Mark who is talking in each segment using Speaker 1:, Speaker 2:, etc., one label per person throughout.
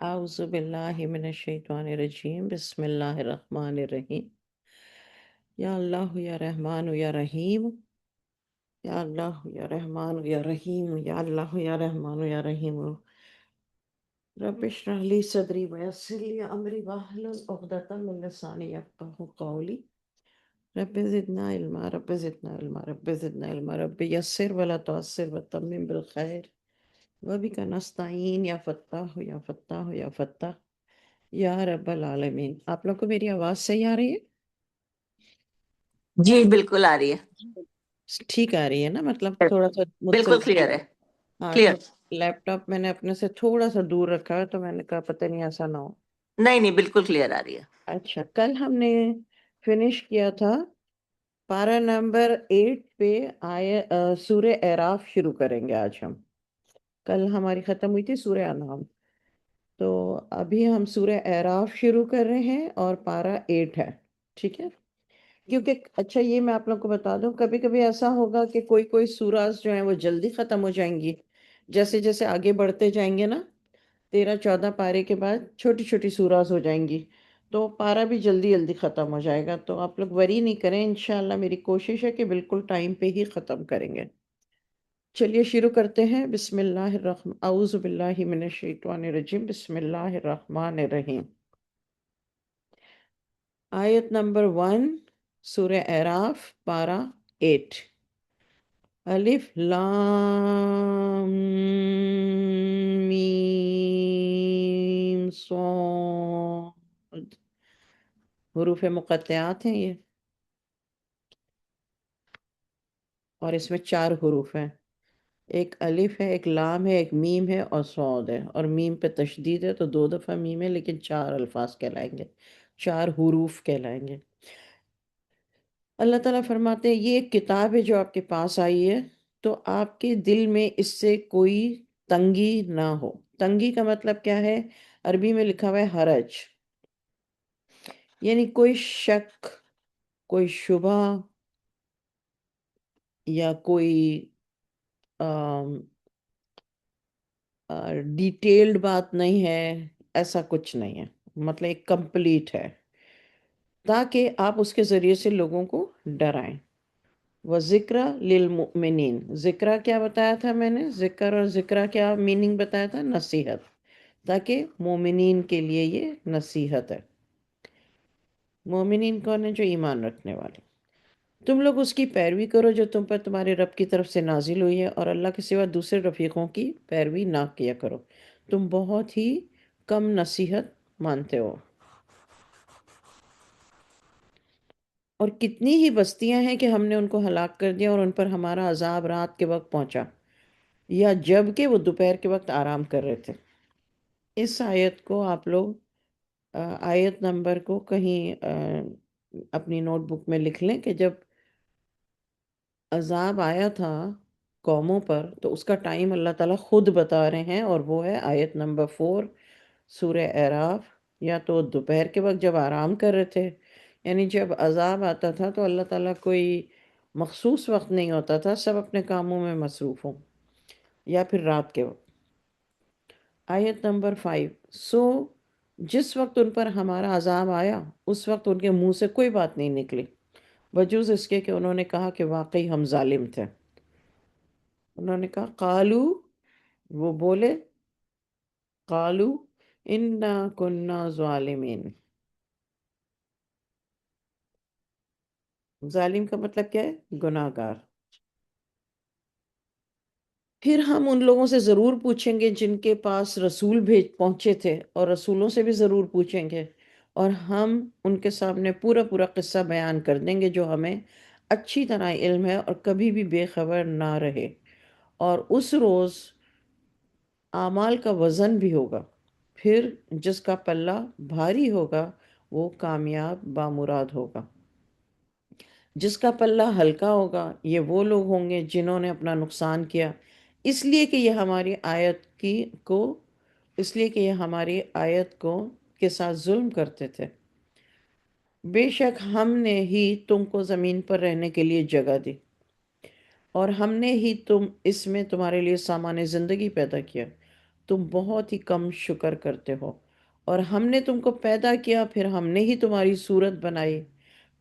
Speaker 1: اعوذ باللہ من الشیطان الرجیم بسم اللہ الرحمن الرحیم یا اللہ یا رحمان یا رحیم یا اللہ یا رحمان یا رحیم یا اللہ یا رحمان یا رحیم رب اشرح لی صدری ویسر لی امری واحلل عقدۃ من لسانی یفقہوا قولی رب زدنا علما رب زدنا علما رب زدنا علما رب یسر ولا تعسر وتمم بالخیر وبک نستعین یا فتاح یا فتاح یا فتاح یا رب العالمین۔ آپ لوگ کو میری آواز صحیح آ رہی ہے؟
Speaker 2: جی بالکل آ رہی ہے،
Speaker 1: ٹھیک آ رہی ہے نا؟ مطلب تھوڑا سا مجھ سے
Speaker 2: بالکل کلیئر ہے،
Speaker 1: ہاں،
Speaker 2: کلیئر۔
Speaker 1: لیپ ٹاپ میں نے اپنے سے تھوڑا سا دور رکھا ہے تو میں نے کہا پتہ نہیں ایسا نہ ہو۔
Speaker 2: نہیں نہیں، بالکل کلیئر آ رہی ہے۔
Speaker 1: اچھا، کل ہم نے فنش کیا تھا پارہ نمبر 8 پہ آئے سورہ اعراف شروع کریں گے آج ہم۔ کل ہماری ختم ہوئی تھی سورہ انعام، تو ابھی ہم سورہ اعراف شروع کر رہے ہیں اور پارہ 8 ہے، ٹھیک ہے؟ کیونکہ اچھا یہ میں آپ لوگ کو بتا دوں، کبھی کبھی ایسا ہوگا کہ کوئی سوراز جو ہیں وہ جلدی ختم ہو جائیں گی، جیسے جیسے آگے بڑھتے جائیں گے نا، 13-14 پارے کے بعد چھوٹی چھوٹی سوراز ہو جائیں گی، تو پارا بھی جلدی جلدی ختم ہو جائے گا۔ تو آپ لوگ وری نہیں کریں، انشاءاللہ میری کوشش ہے کہ بالکل ٹائم پہ ہی ختم کریں گے۔ چلیے شروع کرتے ہیں۔ بسم اللہ الرحمن اعوذ باللہ من الشیطان الرجیم بسم اللہ الرحمن الرحیم۔ آیت نمبر 1، سورہ اعراف، پارہ 8۔ الف لام میم صاد، حروف مقطعات ہیں یہ، اور اس میں 4 حروف ہیں، ایک الف ہے، ایک لام ہے، ایک میم ہے اور صاد ہے، اور میم پہ تشدید ہے تو 2 دفعہ میم ہے، لیکن 4 الفاظ کہلائیں گے، 4 حروف کہلائیں گے۔ اللہ تعالیٰ فرماتے ہیں یہ ایک کتاب ہے جو آپ کے پاس آئی ہے، تو آپ کے دل میں اس سے کوئی تنگی نہ ہو۔ تنگی کا مطلب کیا ہے؟ عربی میں لکھا ہوا ہے حرج، یعنی کوئی شک، کوئی شبہ یا کوئی ڈیٹیلڈ بات نہیں ہے، ایسا کچھ نہیں ہے، مطلب ایک کمپلیٹ ہے، تاکہ آپ اس کے ذریعے سے لوگوں کو ڈرائیں۔ وَذِكْرَ لِلْمُؤْمِنِينَ، ذکرہ کیا بتایا تھا میں نے؟ ذکر اور ذکرہ کیا میننگ بتایا تھا؟ نصیحت، تاکہ مومنین کے لیے یہ نصیحت ہے۔ مومنین کون ہیں؟ جو ایمان رکھنے والے۔ تم لوگ اس کی پیروی کرو جو تم پر تمہارے رب کی طرف سے نازل ہوئی ہے، اور اللہ کے سوا دوسرے رفیقوں کی پیروی نہ کیا کرو، تم بہت ہی کم نصیحت مانتے ہو۔ اور کتنی ہی بستیاں ہیں کہ ہم نے ان کو ہلاک کر دیا اور ان پر ہمارا عذاب رات کے وقت پہنچا، یا جب کہ وہ دوپہر کے وقت آرام کر رہے تھے۔ اس آیت کو آپ لوگ آیت نمبر کو کہیں اپنی نوٹ بک میں لکھ لیں کہ جب عذاب آیا تھا قوموں پر تو اس کا ٹائم اللہ تعالیٰ خود بتا رہے ہیں، اور وہ ہے آیت نمبر 4 سورہ اعراف۔ یا تو دوپہر کے وقت جب آرام کر رہے تھے، یعنی جب عذاب آتا تھا تو اللہ تعالیٰ کوئی مخصوص وقت نہیں ہوتا تھا، سب اپنے کاموں میں مصروف ہوں، یا پھر رات کے وقت۔ آیت نمبر 5، سو جس وقت ان پر ہمارا عذاب آیا اس وقت ان کے منہ سے کوئی بات نہیں نکلی، بجوز اس کے کہ انہوں نے کہا کہ واقعی ہم ظالم تھے۔ انہوں نے کہا قالو، وہ بولے قالو انا کننا ظالمین۔ ظالم کا مطلب کیا ہے؟ گناہ گار۔ پھر ہم ان لوگوں سے ضرور پوچھیں گے جن کے پاس رسول پہنچے تھے، اور رسولوں سے بھی ضرور پوچھیں گے، اور ہم ان کے سامنے پورا پورا قصہ بیان کر دیں گے جو ہمیں اچھی طرح علم ہے، اور کبھی بھی بے خبر نہ رہے۔ اور اس روز اعمال کا وزن بھی ہوگا، پھر جس کا پلہ بھاری ہوگا وہ کامیاب بامراد ہوگا، جس کا پلہ ہلکا ہوگا یہ وہ لوگ ہوں گے جنہوں نے اپنا نقصان کیا، اس لیے کہ یہ ہماری آیت کو اس لیے کہ یہ ہماری آیت کو کے ساتھ ظلم کرتے تھے۔ بے شک ہم نے ہی تم کو زمین پر رہنے کے لیے جگہ دی، اور ہم نے ہی اس میں تمہارے لیے سامان زندگی پیدا کیا، تم بہت ہی کم شکر کرتے ہو۔ اور ہم نے تم کو پیدا کیا، پھر ہم نے ہی تمہاری صورت بنائی،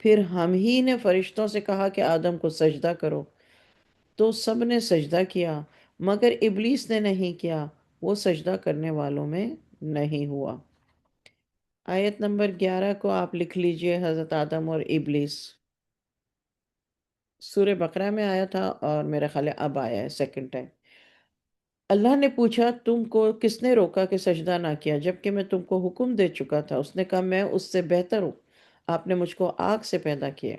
Speaker 1: پھر ہم ہی نے فرشتوں سے کہا کہ آدم کو سجدہ کرو، تو سب نے سجدہ کیا مگر ابلیس نے نہیں کیا، وہ سجدہ کرنے والوں میں نہیں ہوا۔ آیت نمبر 11 کو آپ لکھ لیجئے، حضرت آدم اور ابلیس۔ سورہ بقرہ میں آیا تھا اور میرا خیال ہے اب آیا ہے سیکنڈ ٹائم۔ اللہ نے پوچھا تم کو کس نے روکا کہ سجدہ نہ کیا جبکہ میں تم کو حکم دے چکا تھا؟ اس نے کہا میں اس سے بہتر ہوں، آپ نے مجھ کو آگ سے پیدا کیا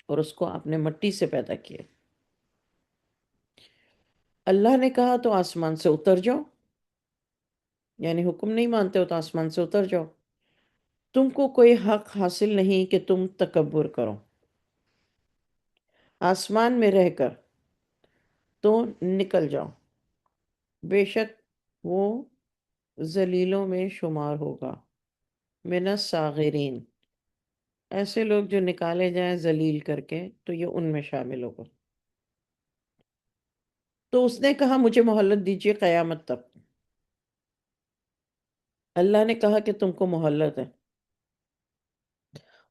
Speaker 1: اور اس کو آپ نے مٹی سے پیدا کیا۔ اللہ نے کہا تو آسمان سے اتر جاؤ، یعنی حکم نہیں مانتے ہو تو آسمان سے اتر جاؤ، تم کو کوئی حق حاصل نہیں کہ تم تکبر کرو، آسمان میں رہ کر تو نکل جاؤ، بے شک وہ ذلیلوں میں شمار ہوگا، من الصاغرین، ایسے لوگ جو نکالے جائیں ذلیل کر کے تو یہ ان میں شامل ہوگا۔ تو اس نے کہا مجھے مہلت دیجیے قیامت تک۔ اللہ نے کہا کہ تم کو مہلت ہے۔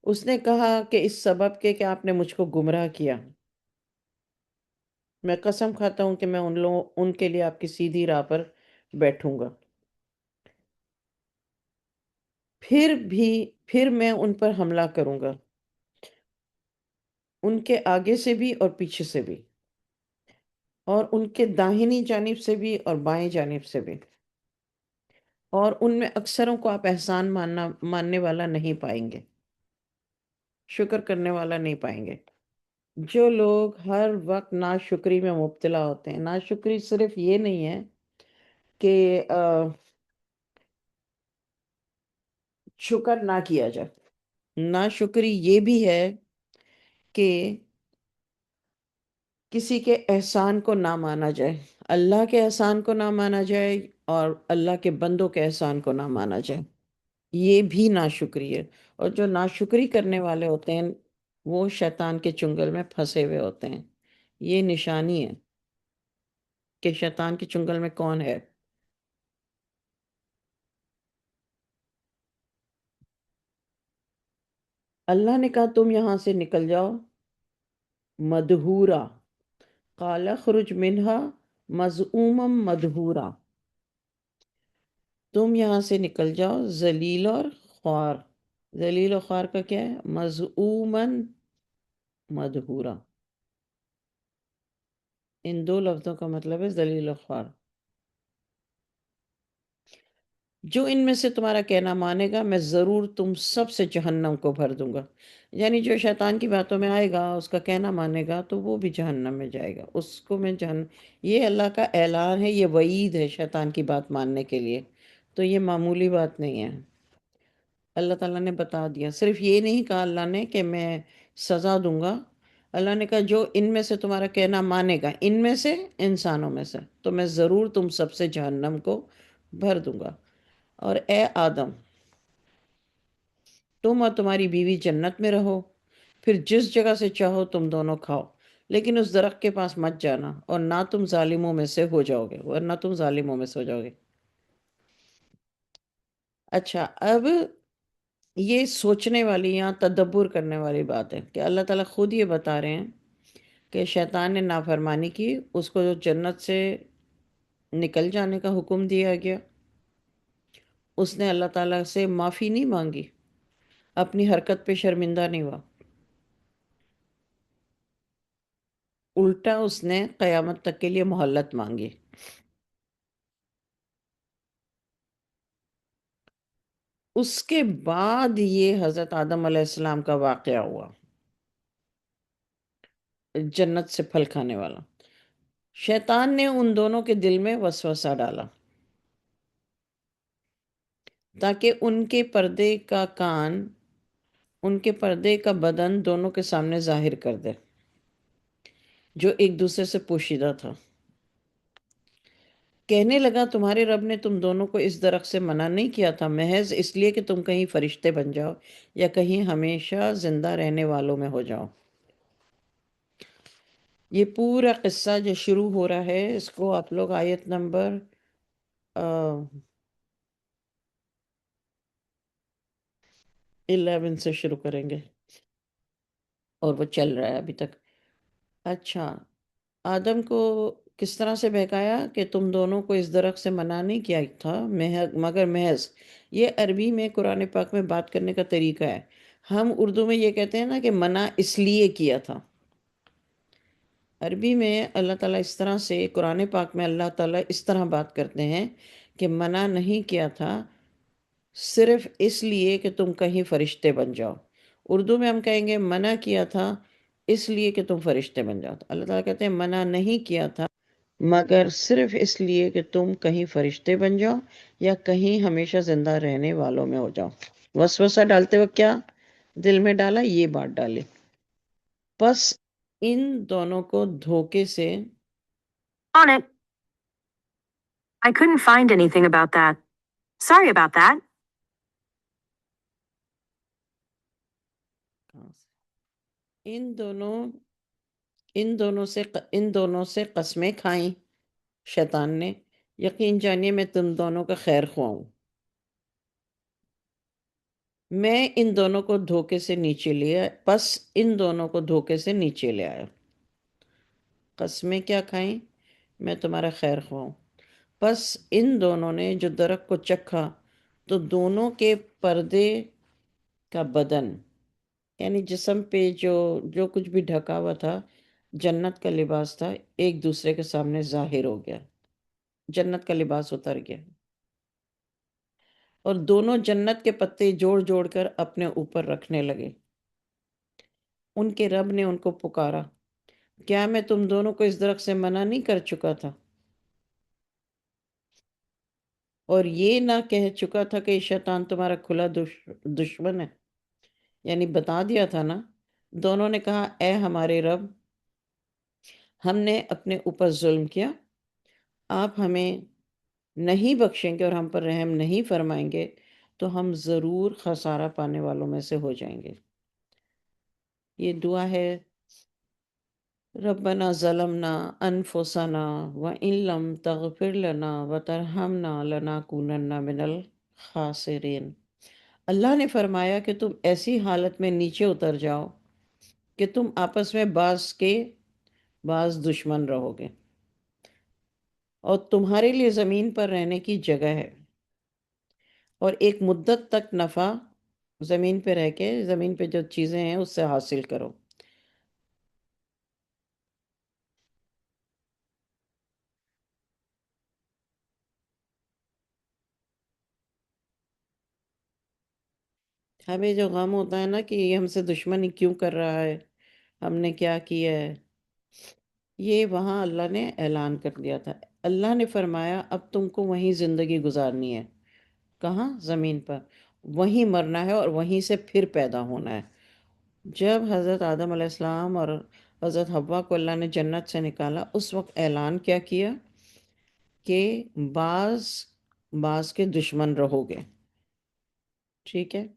Speaker 1: اس نے کہا کہ اس سبب کے کہ آپ نے مجھ کو گمراہ کیا، میں قسم کھاتا ہوں کہ میں ان کے لیے آپ کی سیدھی راہ پر بیٹھوں گا، پھر میں ان پر حملہ کروں گا، ان کے آگے سے بھی اور پیچھے سے بھی، اور ان کے داہنی جانب سے بھی اور بائیں جانب سے بھی، اور ان میں اکثروں کو آپ احسان ماننے والا نہیں پائیں گے، شکر کرنے والا نہیں پائیں گے۔ جو لوگ ہر وقت ناشکری میں مبتلا ہوتے ہیں، ناشکری صرف یہ نہیں ہے کہ شکر نہ کیا جائے، ناشکری یہ بھی ہے کہ کسی کے احسان کو نہ مانا جائے، اللہ کے احسان کو نہ مانا جائے اور اللہ کے بندوں کے احسان کو نہ مانا جائے، یہ بھی ناشکری ہے۔ اور جو ناشکری کرنے والے ہوتے ہیں وہ شیطان کے چنگل میں پھنسے ہوئے ہوتے ہیں، یہ نشانی ہے کہ شیطان کے چنگل میں کون ہے۔ اللہ نے کہا تم یہاں سے نکل جاؤ مدحورا، قال اخرج منہا مذءوما مدحورا، تم یہاں سے نکل جاؤ ذلیل اور خوار۔ ذلیل و خوار کا کیا ہے؟ مذءوما مدحورا، ان دو لفظوں کا مطلب ہے ذلیل و خوار۔ جو ان میں سے تمہارا کہنا مانے گا میں ضرور تم سب سے جہنم کو بھر دوں گا، یعنی جو شیطان کی باتوں میں آئے گا اس کا کہنا مانے گا تو وہ بھی جہنم میں جائے گا، اس کو میں جہنم۔ یہ اللہ کا اعلان ہے، یہ وعید ہے شیطان کی بات ماننے کے لیے، تو یہ معمولی بات نہیں ہے۔ اللہ تعالیٰ نے بتا دیا، صرف یہ نہیں کہا اللہ نے کہ میں سزا دوں گا، اللہ نے کہا جو ان میں سے تمہارا کہنا مانے گا، ان میں سے، انسانوں میں سے، تو میں ضرور تم سب سے جہنم کو بھر دوں گا۔ اور اے آدم، تم اور تمہاری بیوی جنت میں رہو، پھر جس جگہ سے چاہو تم دونوں کھاؤ، لیکن اس درخت کے پاس مت جانا اور نہ تم ظالموں میں سے ہو جاؤ گے، ورنہ تم ظالموں میں سے ہو جاؤ گے۔ اچھا، اب یہ سوچنے والی یا تدبر کرنے والی بات ہے کہ اللہ تعالیٰ خود یہ بتا رہے ہیں کہ شیطان نے نافرمانی کی، اس کو جو جنت سے نکل جانے کا حکم دیا گیا، اس نے اللہ تعالیٰ سے معافی نہیں مانگی، اپنی حرکت پہ شرمندہ نہیں ہوا، الٹا اس نے قیامت تک کے لیے مہلت مانگی۔ اس کے بعد یہ حضرت آدم علیہ السلام کا واقعہ ہوا، جنت سے پھل کھانے والا۔ شیطان نے ان دونوں کے دل میں وسوسہ ڈالا تاکہ ان کے پردے کا کان، ان کے پردے کا بدن دونوں کے سامنے ظاہر کر دے جو ایک دوسرے سے پوشیدہ تھا۔ کہنے لگا تمہارے رب نے تم دونوں کو اس درخت سے منع نہیں کیا تھا محض اس لیے کہ تم کہیں فرشتے بن جاؤ یا کہیں ہمیشہ زندہ رہنے والوں میں ہو جاؤ۔ یہ پورا قصہ جو شروع ہو رہا ہے اس کو آپ لوگ آیت نمبر 11 سے شروع کریں گے اور وہ چل رہا ہے ابھی تک. اچھا، آدم کو کس طرح سے بہکایا کہ تم دونوں کو اس درخت سے منع نہیں کیا تھا مگر محض. یہ عربی میں قرآن پاک میں بات کرنے کا طریقہ ہے. ہم اردو میں یہ کہتے ہیں نا کہ منع اس لیے کیا تھا. عربی میں اللہ تعالیٰ اس طرح سے، قرآن پاک میں اللہ تعالیٰ اس طرح بات کرتے ہیں کہ منع نہیں کیا تھا صرف اس لیے کہ تم کہیں فرشتے بن جاؤ. اردو میں ہم کہیں گے منع کیا تھا اس لیے کہ تم فرشتے بن جاؤ. تو اللہ تعالیٰ کہتے ہیں منع نہیں کیا تھا مگر صرف اس لیے کہ تم کہیں فرشتے بن جاؤ یا کہیں ہمیشہ زندہ رہنے والوں میں ہو جاؤ. وسوسہ ڈالتے وقت کیا دل میں ڈالا؟ یہ بات ڈالی. پس ان دونوں کو دھوکے سے
Speaker 3: On it. I couldn't find anything about that. Sorry about that.
Speaker 1: ان دونوں سے قسمیں کھائیں شیطان نے. یقین جانیے میں تم دونوں کا خیر خواہ ہوں. میں ان دونوں کو دھوکے سے نیچے لیا، پس ان دونوں کو دھوکے سے نیچے لے آیا. قسمیں کیا کھائیں؟ میں تمہارا خیر خواہ ہوں. پس ان دونوں نے جو درخت کو چکھا تو دونوں کے پردے کا بدن، یعنی جسم پہ جو کچھ بھی ڈھکا ہوا تھا، جنت کا لباس تھا، ایک دوسرے کے سامنے ظاہر ہو گیا. جنت کا لباس اتر گیا اور دونوں جنت کے پتے جوڑ جوڑ کر اپنے اوپر رکھنے لگے. ان کے رب نے ان کو پکارا، کیا میں تم دونوں کو اس درخت سے منع نہیں کر چکا تھا اور یہ نہ کہہ چکا تھا کہ شیطان تمہارا کھلا دشمن ہے؟ یعنی بتا دیا تھا نا. دونوں نے کہا، اے ہمارے رب، ہم نے اپنے اوپر ظلم کیا، آپ ہمیں نہیں بخشیں گے اور ہم پر رحم نہیں فرمائیں گے تو ہم ضرور خسارہ پانے والوں میں سے ہو جائیں گے. یہ دعا ہے، ربنا ظلمنا انفسنا وان لم تغفر لنا وترحمنا لنکونن من الخاسرین. اللہ نے فرمایا کہ تم ایسی حالت میں نیچے اتر جاؤ کہ تم آپس میں بعض دشمن رہو گے اور تمہارے لیے زمین پر رہنے کی جگہ ہے اور ایک مدت تک نفع زمین پہ رہ کے زمین پہ جو چیزیں ہیں اس سے حاصل کرو. ہمیں جو غم ہوتا ہے نا کہ یہ ہم سے دشمنی کیوں کر رہا ہے، ہم نے کیا کیا ہے، یہ وہاں اللہ نے اعلان کر دیا تھا. اللہ نے فرمایا اب تم کو وہیں زندگی گزارنی ہے. کہاں؟ زمین پر. وہیں مرنا ہے اور وہیں سے پھر پیدا ہونا ہے. جب حضرت آدم علیہ السلام اور حضرت حوا کو اللہ نے جنت سے نکالا، اس وقت اعلان کیا کیا کہ بعض کے دشمن رہو گے. ٹھیک ہے.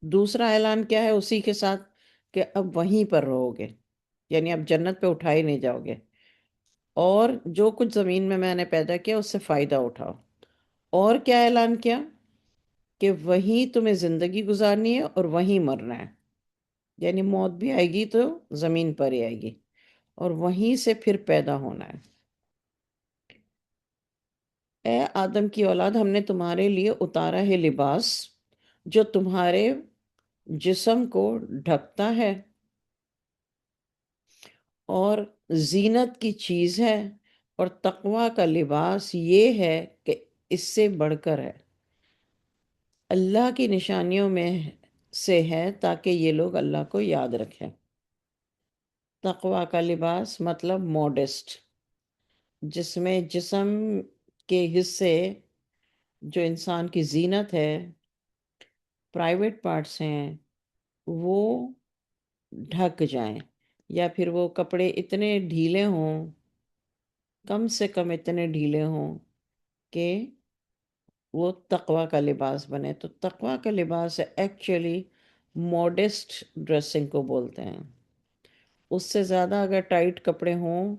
Speaker 1: دوسرا اعلان کیا ہے اسی کے ساتھ؟ کہ اب وہیں پر رہو گے، یعنی اب جنت پہ اٹھائے نہیں جاؤ گے اور جو کچھ زمین میں نے پیدا کیا اس سے فائدہ اٹھاؤ. اور کیا اعلان کیا؟ کہ وہیں تمہیں زندگی گزارنی ہے اور وہیں مرنا ہے. یعنی موت بھی آئے گی تو زمین پر ہی آئے گی اور وہیں سے پھر پیدا ہونا ہے. اے آدم کی اولاد، ہم نے تمہارے لیے اتارا ہے لباس جو تمہارے جسم کو ڈھکتا ہے اور زینت کی چیز ہے، اور تقوی کا لباس یہ ہے کہ اس سے بڑھ کر ہے، اللہ کی نشانیوں میں سے ہے تاکہ یہ لوگ اللہ کو یاد رکھیں. تقوی کا لباس مطلب موڈسٹ، جس میں جسم کے حصے جو انسان کی زینت ہے، پرائیویٹ پارٹس ہیں، وہ ڈھک جائیں، یا پھر وہ کپڑے اتنے ڈھیلے ہوں، کم سے کم اتنے ڈھیلے ہوں کہ وہ تقوی کا لباس بنے. تو تقوی کا لباس ایکچولی موڈسٹ ڈریسنگ کو بولتے ہیں. اس سے زیادہ اگر ٹائٹ کپڑے ہوں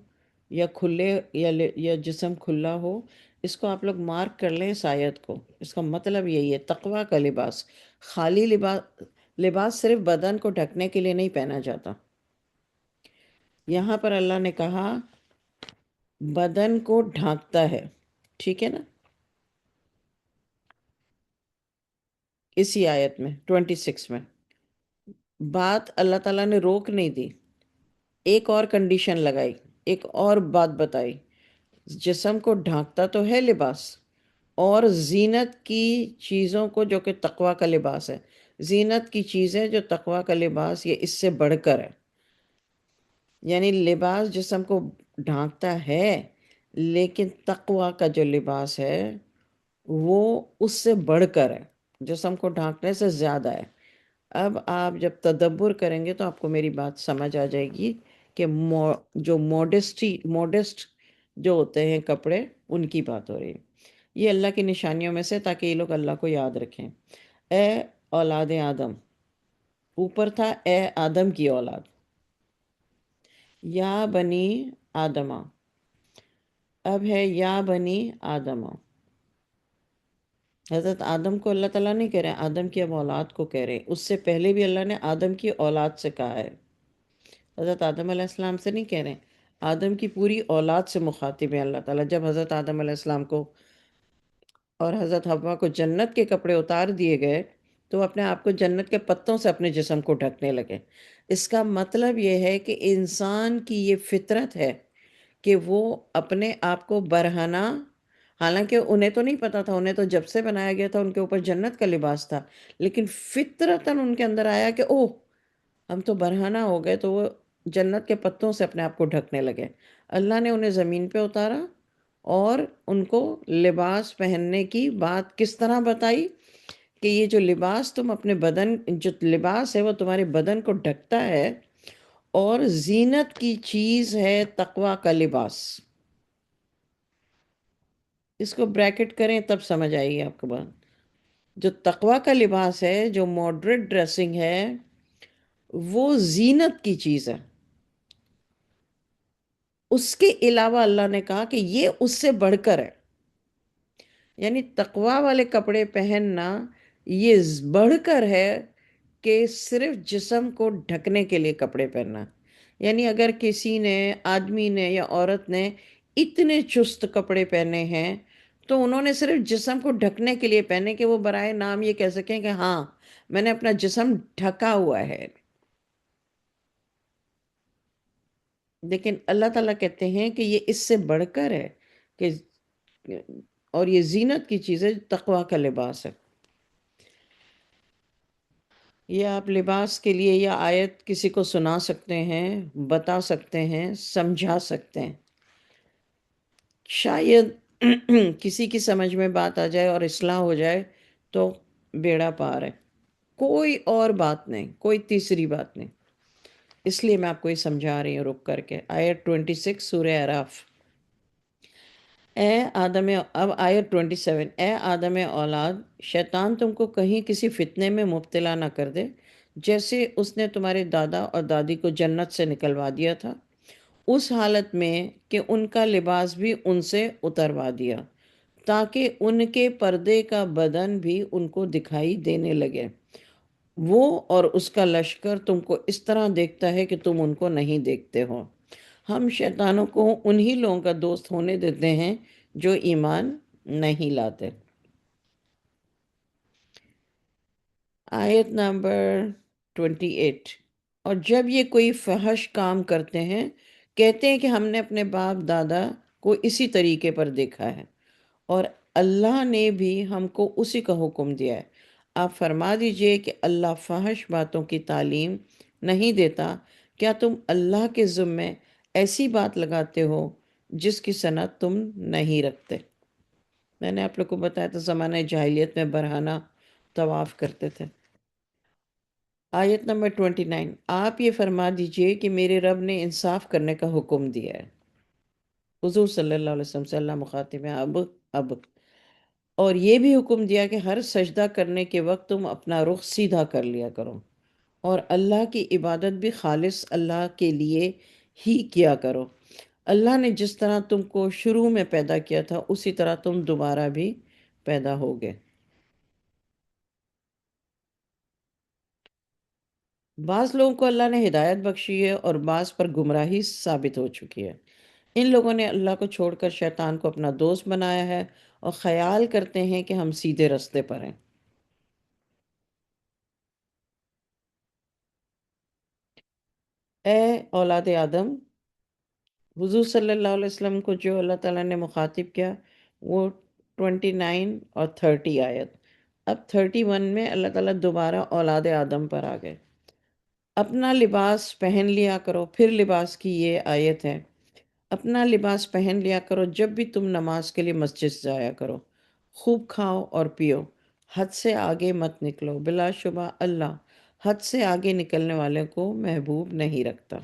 Speaker 1: یا کھلے یا جسم کھلا ہو، اس کو آپ لوگ مارک کر لیں اس آیت کو. اس کا مطلب یہی ہے تقوی کا لباس. خالی لباس صرف بدن کو ڈھکنے کے لیے نہیں پہنا جاتا. یہاں پر اللہ نے کہا بدن کو ڈھانکتا ہے. ٹھیک ہے نا؟ اسی آیت میں 26 میں بات اللہ تعالیٰ نے روک نہیں دی، ایک اور کنڈیشن لگائی، ایک اور بات بتائی. جسم کو ڈھانکتا تو ہے لباس، اور زینت کی چیزوں کو جو کہ تقوی کا لباس ہے، زینت کی چیزیں جو تقوی کا لباس یہ اس سے بڑھ کر ہے. یعنی لباس جسم کو ڈھانکتا ہے، لیکن تقوی کا جو لباس ہے وہ اس سے بڑھ کر ہے، جسم کو ڈھانکنے سے زیادہ ہے. اب آپ جب تدبر کریں گے تو آپ کو میری بات سمجھ آ جائے گی کہ جو موڈسٹ جو ہوتے ہیں کپڑے، ان کی بات ہو رہی ہے. یہ اللہ کی نشانیوں میں سے تاکہ یہ لوگ اللہ کو یاد رکھیں. اے اولاد آدم، اوپر تھا اے آدم کی اولاد، یا بنی آدمہ، اب ہے یا بنی آدمہ. حضرت آدم کو اللہ تعالیٰ نہیں کہہ رہے ہیں، آدم کی اب اولاد کو کہہ رہے ہیں. اس سے پہلے بھی اللہ نے آدم کی اولاد سے کہا ہے. حضرت آدم علیہ السلام سے نہیں کہہ رہے ہیں، آدم کی پوری اولاد سے مخاطب ہے اللہ تعالیٰ. جب حضرت آدم علیہ السلام کو اور حضرت حوا کو جنت کے کپڑے اتار دیے گئے تو وہ اپنے آپ کو جنت کے پتوں سے اپنے جسم کو ڈھکنے لگے. اس کا مطلب یہ ہے کہ انسان کی یہ فطرت ہے کہ وہ اپنے آپ کو برہنہ، حالانکہ انہیں تو نہیں پتا تھا، انہیں تو جب سے بنایا گیا تھا ان کے اوپر جنت کا لباس تھا، لیکن فطرتاً ان کے اندر آیا کہ اوہ ہم تو برہنہ ہو گئے، تو وہ جنت کے پتوں سے اپنے آپ کو ڈھکنے لگے. اللہ نے انہیں زمین پہ اتارا اور ان کو لباس پہننے کی بات کس طرح بتائی کہ یہ جو لباس تم اپنے بدن، جو لباس ہے وہ تمہارے بدن کو ڈھکتا ہے، اور زینت کی چیز ہے تقوی کا لباس. اس کو بریکٹ کریں تب سمجھ آئے گی آپ کو بات. جو تقوی کا لباس ہے، جو ماڈریٹ ڈریسنگ ہے، وہ زینت کی چیز ہے. اس کے علاوہ اللہ نے کہا کہ یہ اس سے بڑھ کر ہے. یعنی تقوی والے کپڑے پہننا یہ بڑھ کر ہے کہ صرف جسم کو ڈھکنے کے لیے کپڑے پہننا. یعنی اگر کسی نے، آدمی نے یا عورت نے اتنے چست کپڑے پہنے ہیں تو انہوں نے صرف جسم کو ڈھکنے کے لیے پہنے کہ وہ برائے نام یہ کہہ سکیں کہ ہاں میں نے اپنا جسم ڈھکا ہوا ہے. لیکن اللہ تعالیٰ کہتے ہیں کہ یہ اس سے بڑھ کر ہے کہ، اور یہ زینت کی چیز ہے، تقوی کا لباس ہے. یہ آپ لباس کے لیے یہ آیت کسی کو سنا سکتے ہیں، بتا سکتے ہیں، سمجھا سکتے ہیں. شاید کسی کی سمجھ میں بات آ جائے اور اصلاح ہو جائے تو بیڑا پار ہے. کوئی اور بات نہیں، کوئی تیسری بات نہیں. اس لیے میں آپ کو یہ سمجھا رہی ہوں رک کر کے. آیت 26 سورہ اعراف. اے آدم، اب آیت 27، اے آدم اولاد، شیطان تم کو کہیں کسی فتنے میں مبتلا نہ کر دے، جیسے اس نے تمہارے دادا اور دادی کو جنت سے نکلوا دیا تھا، اس حالت میں کہ ان کا لباس بھی ان سے اتروا دیا، تاکہ ان کے پردے کا بدن بھی ان کو دکھائی دینے لگے. وہ اور اس کا لشکر تم کو اس طرح دیکھتا ہے کہ تم ان کو نہیں دیکھتے ہو. ہم شیطانوں کو انہی لوگوں کا دوست ہونے دیتے ہیں جو ایمان نہیں لاتے. آیت نمبر 28، اور جب یہ کوئی فحش کام کرتے ہیں کہتے ہیں کہ ہم نے اپنے باپ دادا کو اسی طریقے پر دیکھا ہے، اور اللہ نے بھی ہم کو اسی کا حکم دیا ہے. آپ فرما دیجئے کہ اللہ فحش باتوں کی تعلیم نہیں دیتا. کیا تم اللہ کے ذمے ایسی بات لگاتے ہو جس کی سند تم نہیں رکھتے؟ میں نے آپ لوگ کو بتایا تھا زمانہ جاہلیت میں برہنہ طواف کرتے تھے. آیت نمبر 29، آپ یہ فرما دیجئے کہ میرے رب نے انصاف کرنے کا حکم دیا ہے. حضور صلی اللہ علیہ وسلم سے اللہ مخاطب ہے اب اور یہ بھی حکم دیا کہ ہر سجدہ کرنے کے وقت تم اپنا رخ سیدھا کر لیا کرو. اور اللہ کی عبادت بھی خالص اللہ کے لیے ہی کیا کرو۔ اللہ نے جس طرح تم کو شروع میں پیدا کیا تھا اسی طرح تم دوبارہ بھی پیدا ہوگے۔ بعض لوگوں کو اللہ نے ہدایت بخشی ہے اور بعض پر گمراہی ثابت ہو چکی ہے۔ ان لوگوں نے اللہ کو چھوڑ کر شیطان کو اپنا دوست بنایا ہے اور خیال کرتے ہیں کہ ہم سیدھے رستے پر ہیں۔ اے اولاد آدم، حضور صلی اللہ علیہ وسلم کو جو اللہ تعالیٰ نے مخاطب کیا وہ 29 اور 30 آیت۔ اب 31 میں اللہ تعالیٰ دوبارہ اولاد آدم پر آ گئے۔ اپنا لباس پہن لیا کرو، پھر لباس کی یہ آیت ہے، اپنا لباس پہن لیا کرو جب بھی تم نماز کے لیے مسجد جایا کرو، خوب کھاؤ اور پیو، حد سے آگے مت نکلو، بلا شبہ اللہ حد سے آگے نکلنے والے کو محبوب نہیں رکھتا۔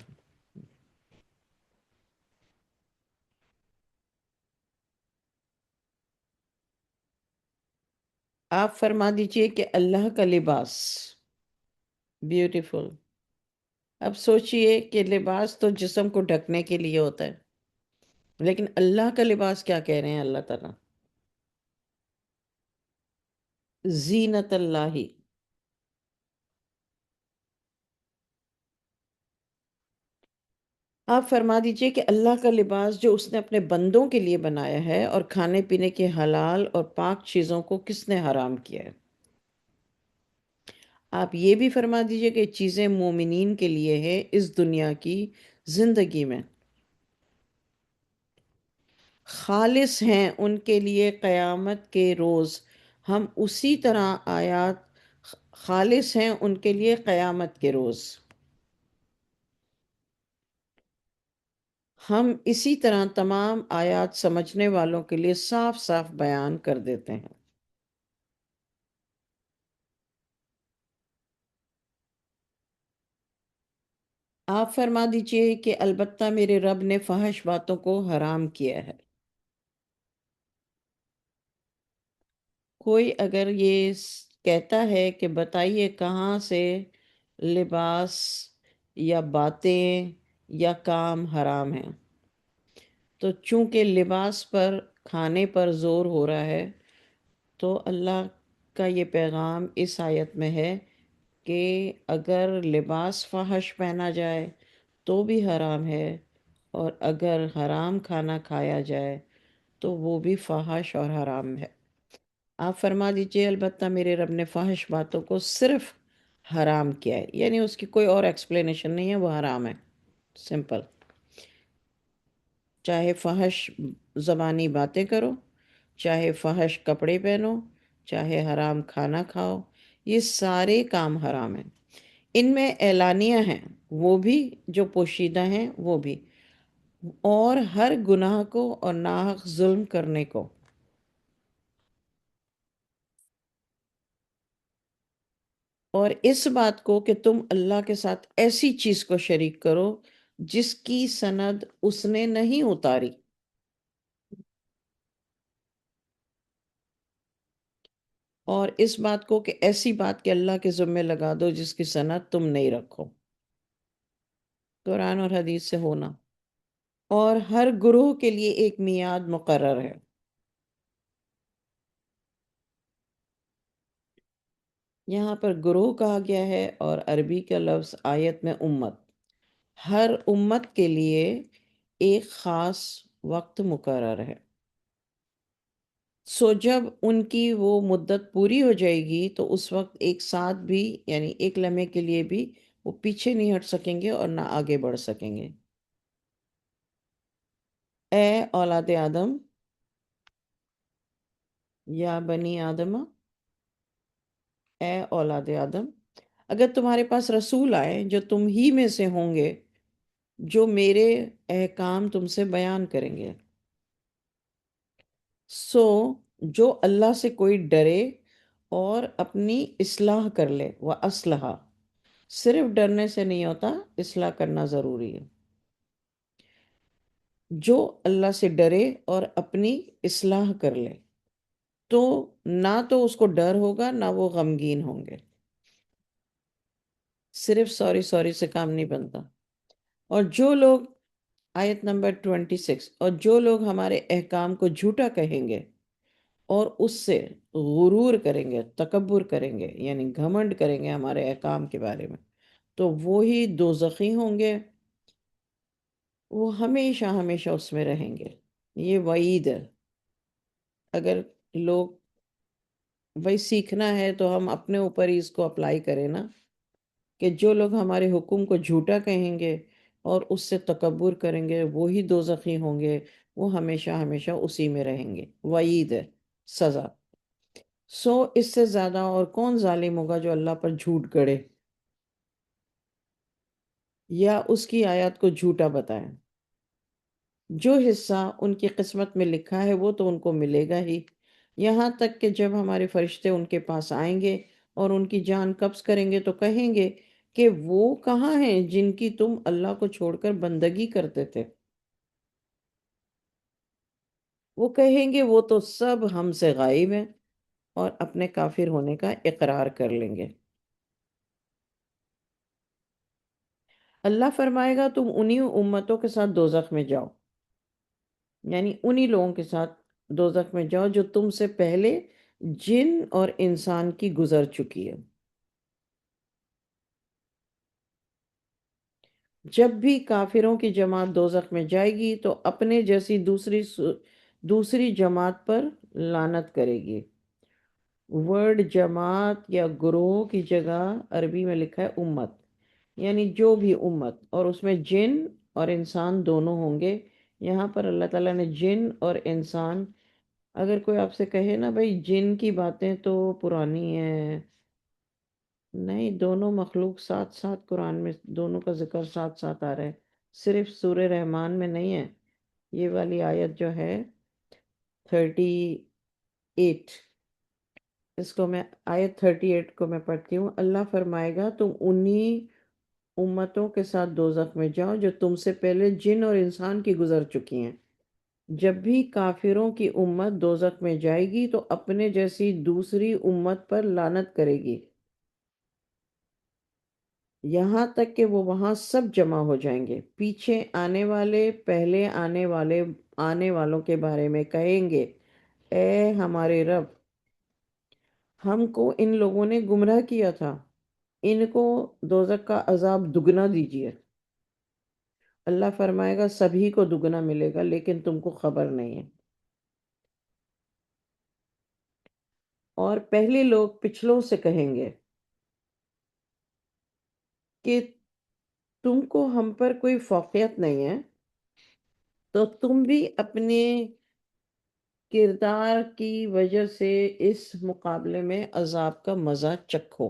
Speaker 1: آپ فرما دیجئے کہ اللہ کا لباس بیوٹیفل۔ اب سوچئے کہ لباس تو جسم کو ڈھکنے کے لیے ہوتا ہے، لیکن اللہ کا لباس کیا کہہ رہے ہیں اللہ تعالیٰ؟ زینت اللہ۔ آپ فرما دیجئے کہ اللہ کا لباس جو اس نے اپنے بندوں کے لیے بنایا ہے، اور کھانے پینے کے حلال اور پاک چیزوں کو کس نے حرام کیا ہے؟ آپ یہ بھی فرما دیجئے کہ چیزیں مومنین کے لیے ہے اس دنیا کی زندگی میں، خالص ہیں ان کے لیے قیامت کے روز۔ ہم اسی طرح آیات خالص ہیں ان کے لیے قیامت کے روز، ہم اسی طرح تمام آیات سمجھنے والوں کے لیے صاف صاف بیان کر دیتے ہیں۔ آپ فرما دیجئے کہ البتہ میرے رب نے فحش باتوں کو حرام کیا ہے۔ کوئی اگر یہ کہتا ہے کہ بتائیے کہاں سے لباس یا باتیں یا کام حرام ہیں، تو چونکہ لباس پر کھانے پر زور ہو رہا ہے تو اللہ کا یہ پیغام اس آیت میں ہے کہ اگر لباس فحش پہنا جائے تو بھی حرام ہے، اور اگر حرام کھانا کھایا جائے تو وہ بھی فحش اور حرام ہے۔ آپ فرما دیجئے البتہ میرے رب نے فحش باتوں کو صرف حرام کیا ہے، یعنی اس کی کوئی اور ایکسپلینیشن نہیں ہے، وہ حرام ہے، سمپل۔ چاہے فحش زبانی باتیں کرو، چاہے فحش کپڑے پہنو، چاہے حرام کھانا کھاؤ، یہ سارے کام حرام ہیں۔ ان میں اعلانیہ ہیں وہ بھی، جو پوشیدہ ہیں وہ بھی، اور ہر گناہ کو اور ناحق ظلم کرنے کو۔ اور اس بات کو کہ تم اللہ کے ساتھ ایسی چیز کو شریک کرو جس کی سند اس نے نہیں اتاری، اور اس بات کو کہ ایسی بات کہ اللہ کے ذمہ لگا دو جس کی سند تم نہیں رکھو، قرآن اور حدیث سے ہونا۔ اور ہر گروہ کے لیے ایک میعاد مقرر ہے۔ یہاں پر گروہ کہا گیا ہے اور عربی کا لفظ آیت میں امت، ہر امت کے لیے ایک خاص وقت مقرر ہے۔ سو جب ان کی وہ مدت پوری ہو جائے گی تو اس وقت ایک ساتھ بھی، یعنی ایک لمحے کے لیے بھی وہ پیچھے نہیں ہٹ سکیں گے اور نہ آگے بڑھ سکیں گے۔ اے اولاد آدم، یا بنی آدم، اے اولاد آدم، اگر تمہارے پاس رسول آئے جو تم ہی میں سے ہوں گے، جو میرے احکام تم سے بیان کریں گے، سو جو اللہ سے کوئی ڈرے اور اپنی اصلاح کر لے، وہ اسلحہ، صرف ڈرنے سے نہیں ہوتا، اصلاح کرنا ضروری ہے۔ جو اللہ سے ڈرے اور اپنی اصلاح کر لے تو نہ تو اس کو ڈر ہوگا نہ وہ غمگین ہوں گے۔ صرف سوری سوری سے کام نہیں بنتا. اور جو لوگ آیت نمبر 26، اور جو لوگ ہمارے احکام کو جھوٹا کہیں گے اور اس سے غرور کریں گے، تکبر کریں گے، یعنی گھمنڈ کریں گے ہمارے احکام کے بارے میں، تو وہی دوزخی ہوں گے، وہ ہمیشہ ہمیشہ اس میں رہیں گے. یہ وعید ہے. اگر لوگ وہی سیکھنا ہے تو ہم اپنے اوپر ہی اس کو اپلائی کریں نا، کہ جو لوگ ہمارے حکم کو جھوٹا کہیں گے اور اس سے تکبر کریں گے وہی دوزخی ہوں گے، وہ ہمیشہ ہمیشہ اسی میں رہیں گے. وعید ہے، سزا. اس سے زیادہ اور کون ظالم ہوگا جو اللہ پر جھوٹ گڑے یا اس کی آیات کو جھوٹا بتائے. جو حصہ ان کی قسمت میں لکھا ہے وہ تو ان کو ملے گا ہی، یہاں تک کہ جب ہمارے فرشتے ان کے پاس آئیں گے اور ان کی جان قبض کریں گے تو کہیں گے کہ وہ کہاں ہیں جن کی تم اللہ کو چھوڑ کر بندگی کرتے تھے. وہ کہیں گے وہ تو سب ہم سے غائب ہیں، اور اپنے کافر ہونے کا اقرار کر لیں گے. اللہ فرمائے گا تم انہی امتوں کے ساتھ دوزخ میں جاؤ، یعنی انہی لوگوں کے ساتھ دوزخ میں جاؤ جو تم سے پہلے جن اور انسان کی گزر چکی ہے. جب بھی کافروں کی جماعت دوزخ میں جائے گی تو اپنے جیسی دوسری جماعت پر لعنت کرے گی. ورڈ جماعت یا گروہ کی جگہ عربی میں لکھا ہے امت، یعنی جو بھی امت، اور اس میں جن اور انسان دونوں ہوں گے. یہاں پر اللہ تعالیٰ نے جن اور انسان، اگر کوئی آپ سے کہے نا بھائی جن کی باتیں تو پرانی ہیں، نہیں، دونوں مخلوق ساتھ ساتھ قرآن میں دونوں کا ذکر ساتھ ساتھ آ رہا ہے، صرف سورہ رحمان میں نہیں ہے. یہ والی آیت جو ہے 38، اس کو میں آیت 38 کو میں پڑھتی ہوں. اللہ فرمائے گا تم انہی امتوں کے ساتھ دوزخ میں جاؤ جو تم سے پہلے جن اور انسان کی گزر چکی ہیں. جب بھی کافروں کی امت دوزخ میں جائے گی تو اپنے جیسی دوسری امت پر لعنت کرے گی، یہاں تک کہ وہ وہاں سب جمع ہو جائیں گے. پیچھے آنے والے پہلے آنے والوں کے بارے میں کہیں گے، اے ہمارے رب، ہم کو ان لوگوں نے گمراہ کیا تھا، ان کو دوزخ کا عذاب دگنا دیجیے. اللہ فرمائے گا سبھی کو دگنا ملے گا لیکن تم کو خبر نہیں ہے. اور پہلے لوگ پچھلوں سے کہیں گے کہ تم کو ہم پر کوئی فوقیت نہیں ہے، تو تم بھی اپنے کردار کی وجہ سے اس مقابلے میں عذاب کا مزہ چکھو.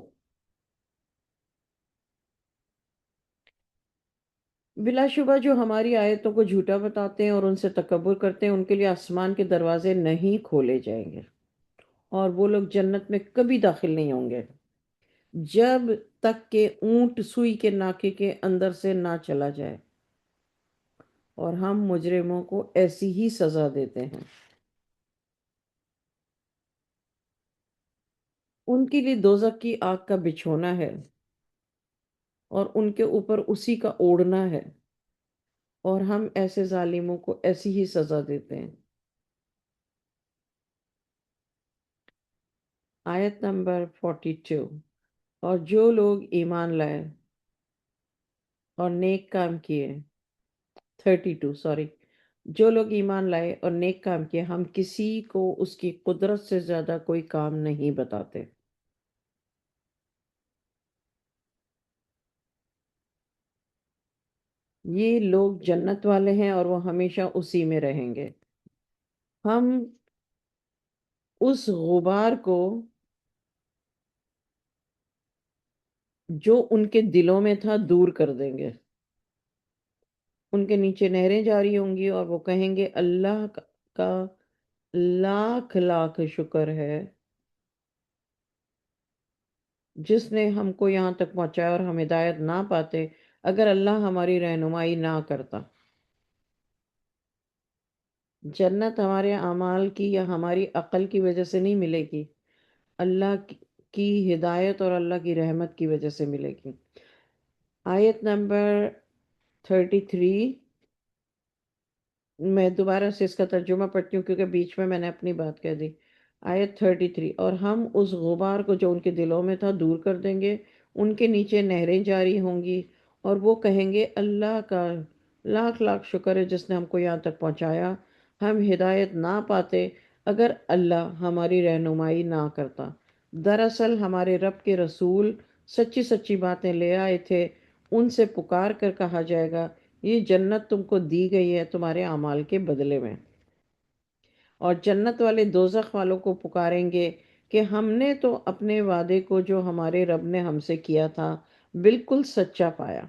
Speaker 1: بلا شبہ جو ہماری آیتوں کو جھوٹا بتاتے ہیں اور ان سے تکبر کرتے ہیں ان کے لیے آسمان کے دروازے نہیں کھولے جائیں گے، اور وہ لوگ جنت میں کبھی داخل نہیں ہوں گے جب تک کہ اونٹ سوئی کے ناکے کے اندر سے نہ چلا جائے. اور ہم مجرموں کو ایسی ہی سزا دیتے ہیں. ان کے لیے دوزخ کی آگ کا بچھونا ہے اور ان کے اوپر اسی کا اوڑھنا ہے، اور ہم ایسے ظالموں کو ایسی ہی سزا دیتے ہیں. آیت نمبر 42، اور جو لوگ ایمان لائے اور نیک کام کیے، 32 سوری، جو لوگ ایمان لائے اور نیک کام کیے، ہم کسی کو اس کی قدرت سے زیادہ کوئی کام نہیں بتاتے. یہ لوگ جنت والے ہیں اور وہ ہمیشہ اسی میں رہیں گے. ہم اس غبار کو جو ان کے دلوں میں تھا دور کر دیں گے. ان کے نیچے نہریں جاری ہوں گی اور وہ کہیں گے اللہ کا لاکھ لاکھ شکر ہے جس نے ہم کو یہاں تک پہنچایا، اور ہم ہدایت نہ پاتے اگر اللہ ہماری رہنمائی نہ کرتا. جنت ہمارے اعمال کی یا ہماری عقل کی وجہ سے نہیں ملے گی، اللہ کی ہدایت اور اللہ کی رحمت کی وجہ سے ملے گی. آیت نمبر 33، میں دوبارہ سے اس کا ترجمہ پڑھتی ہوں کیونکہ بیچ میں نے اپنی بات کہہ دی۔ آیت 33، اور ہم اس غبار کو جو ان کے دلوں میں تھا دور کر دیں گے، ان کے نیچے نہریں جاری ہوں گی، اور وہ کہیں گے اللہ کا لاکھ لاکھ شکر ہے جس نے ہم کو یہاں تک پہنچایا، ہم ہدایت نہ پاتے اگر اللہ ہماری رہنمائی نہ کرتا۔ دراصل ہمارے رب کے رسول سچی سچی باتیں لے آئے تھے، ان سے پکار کر کہا جائے گا یہ جنت تم کو دی گئی ہے تمہارے اعمال کے بدلے میں، اور جنت والے دوزخ والوں کو پکاریں گے کہ ہم نے تو اپنے وعدے کو جو ہمارے رب نے ہم سے کیا تھا بالکل سچا پایا،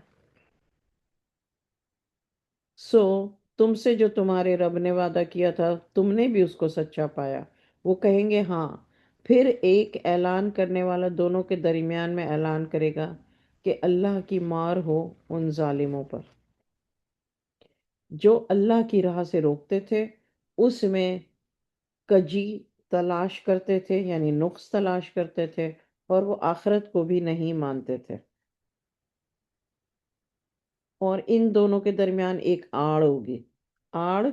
Speaker 1: سو تم سے جو تمہارے رب نے وعدہ کیا تھا تم نے بھی اس کو سچا پایا۔ وہ کہیں گے ہاں، پھر ایک اعلان کرنے والا دونوں کے درمیان میں اعلان کرے گا کہ اللہ کی مار ہو ان ظالموں پر جو اللہ کی راہ سے روکتے تھے، اس میں کجی تلاش کرتے تھے، یعنی نقص تلاش کرتے تھے، اور وہ آخرت کو بھی نہیں مانتے تھے، اور ان دونوں کے درمیان ایک آڑ ہوگی۔ آڑ،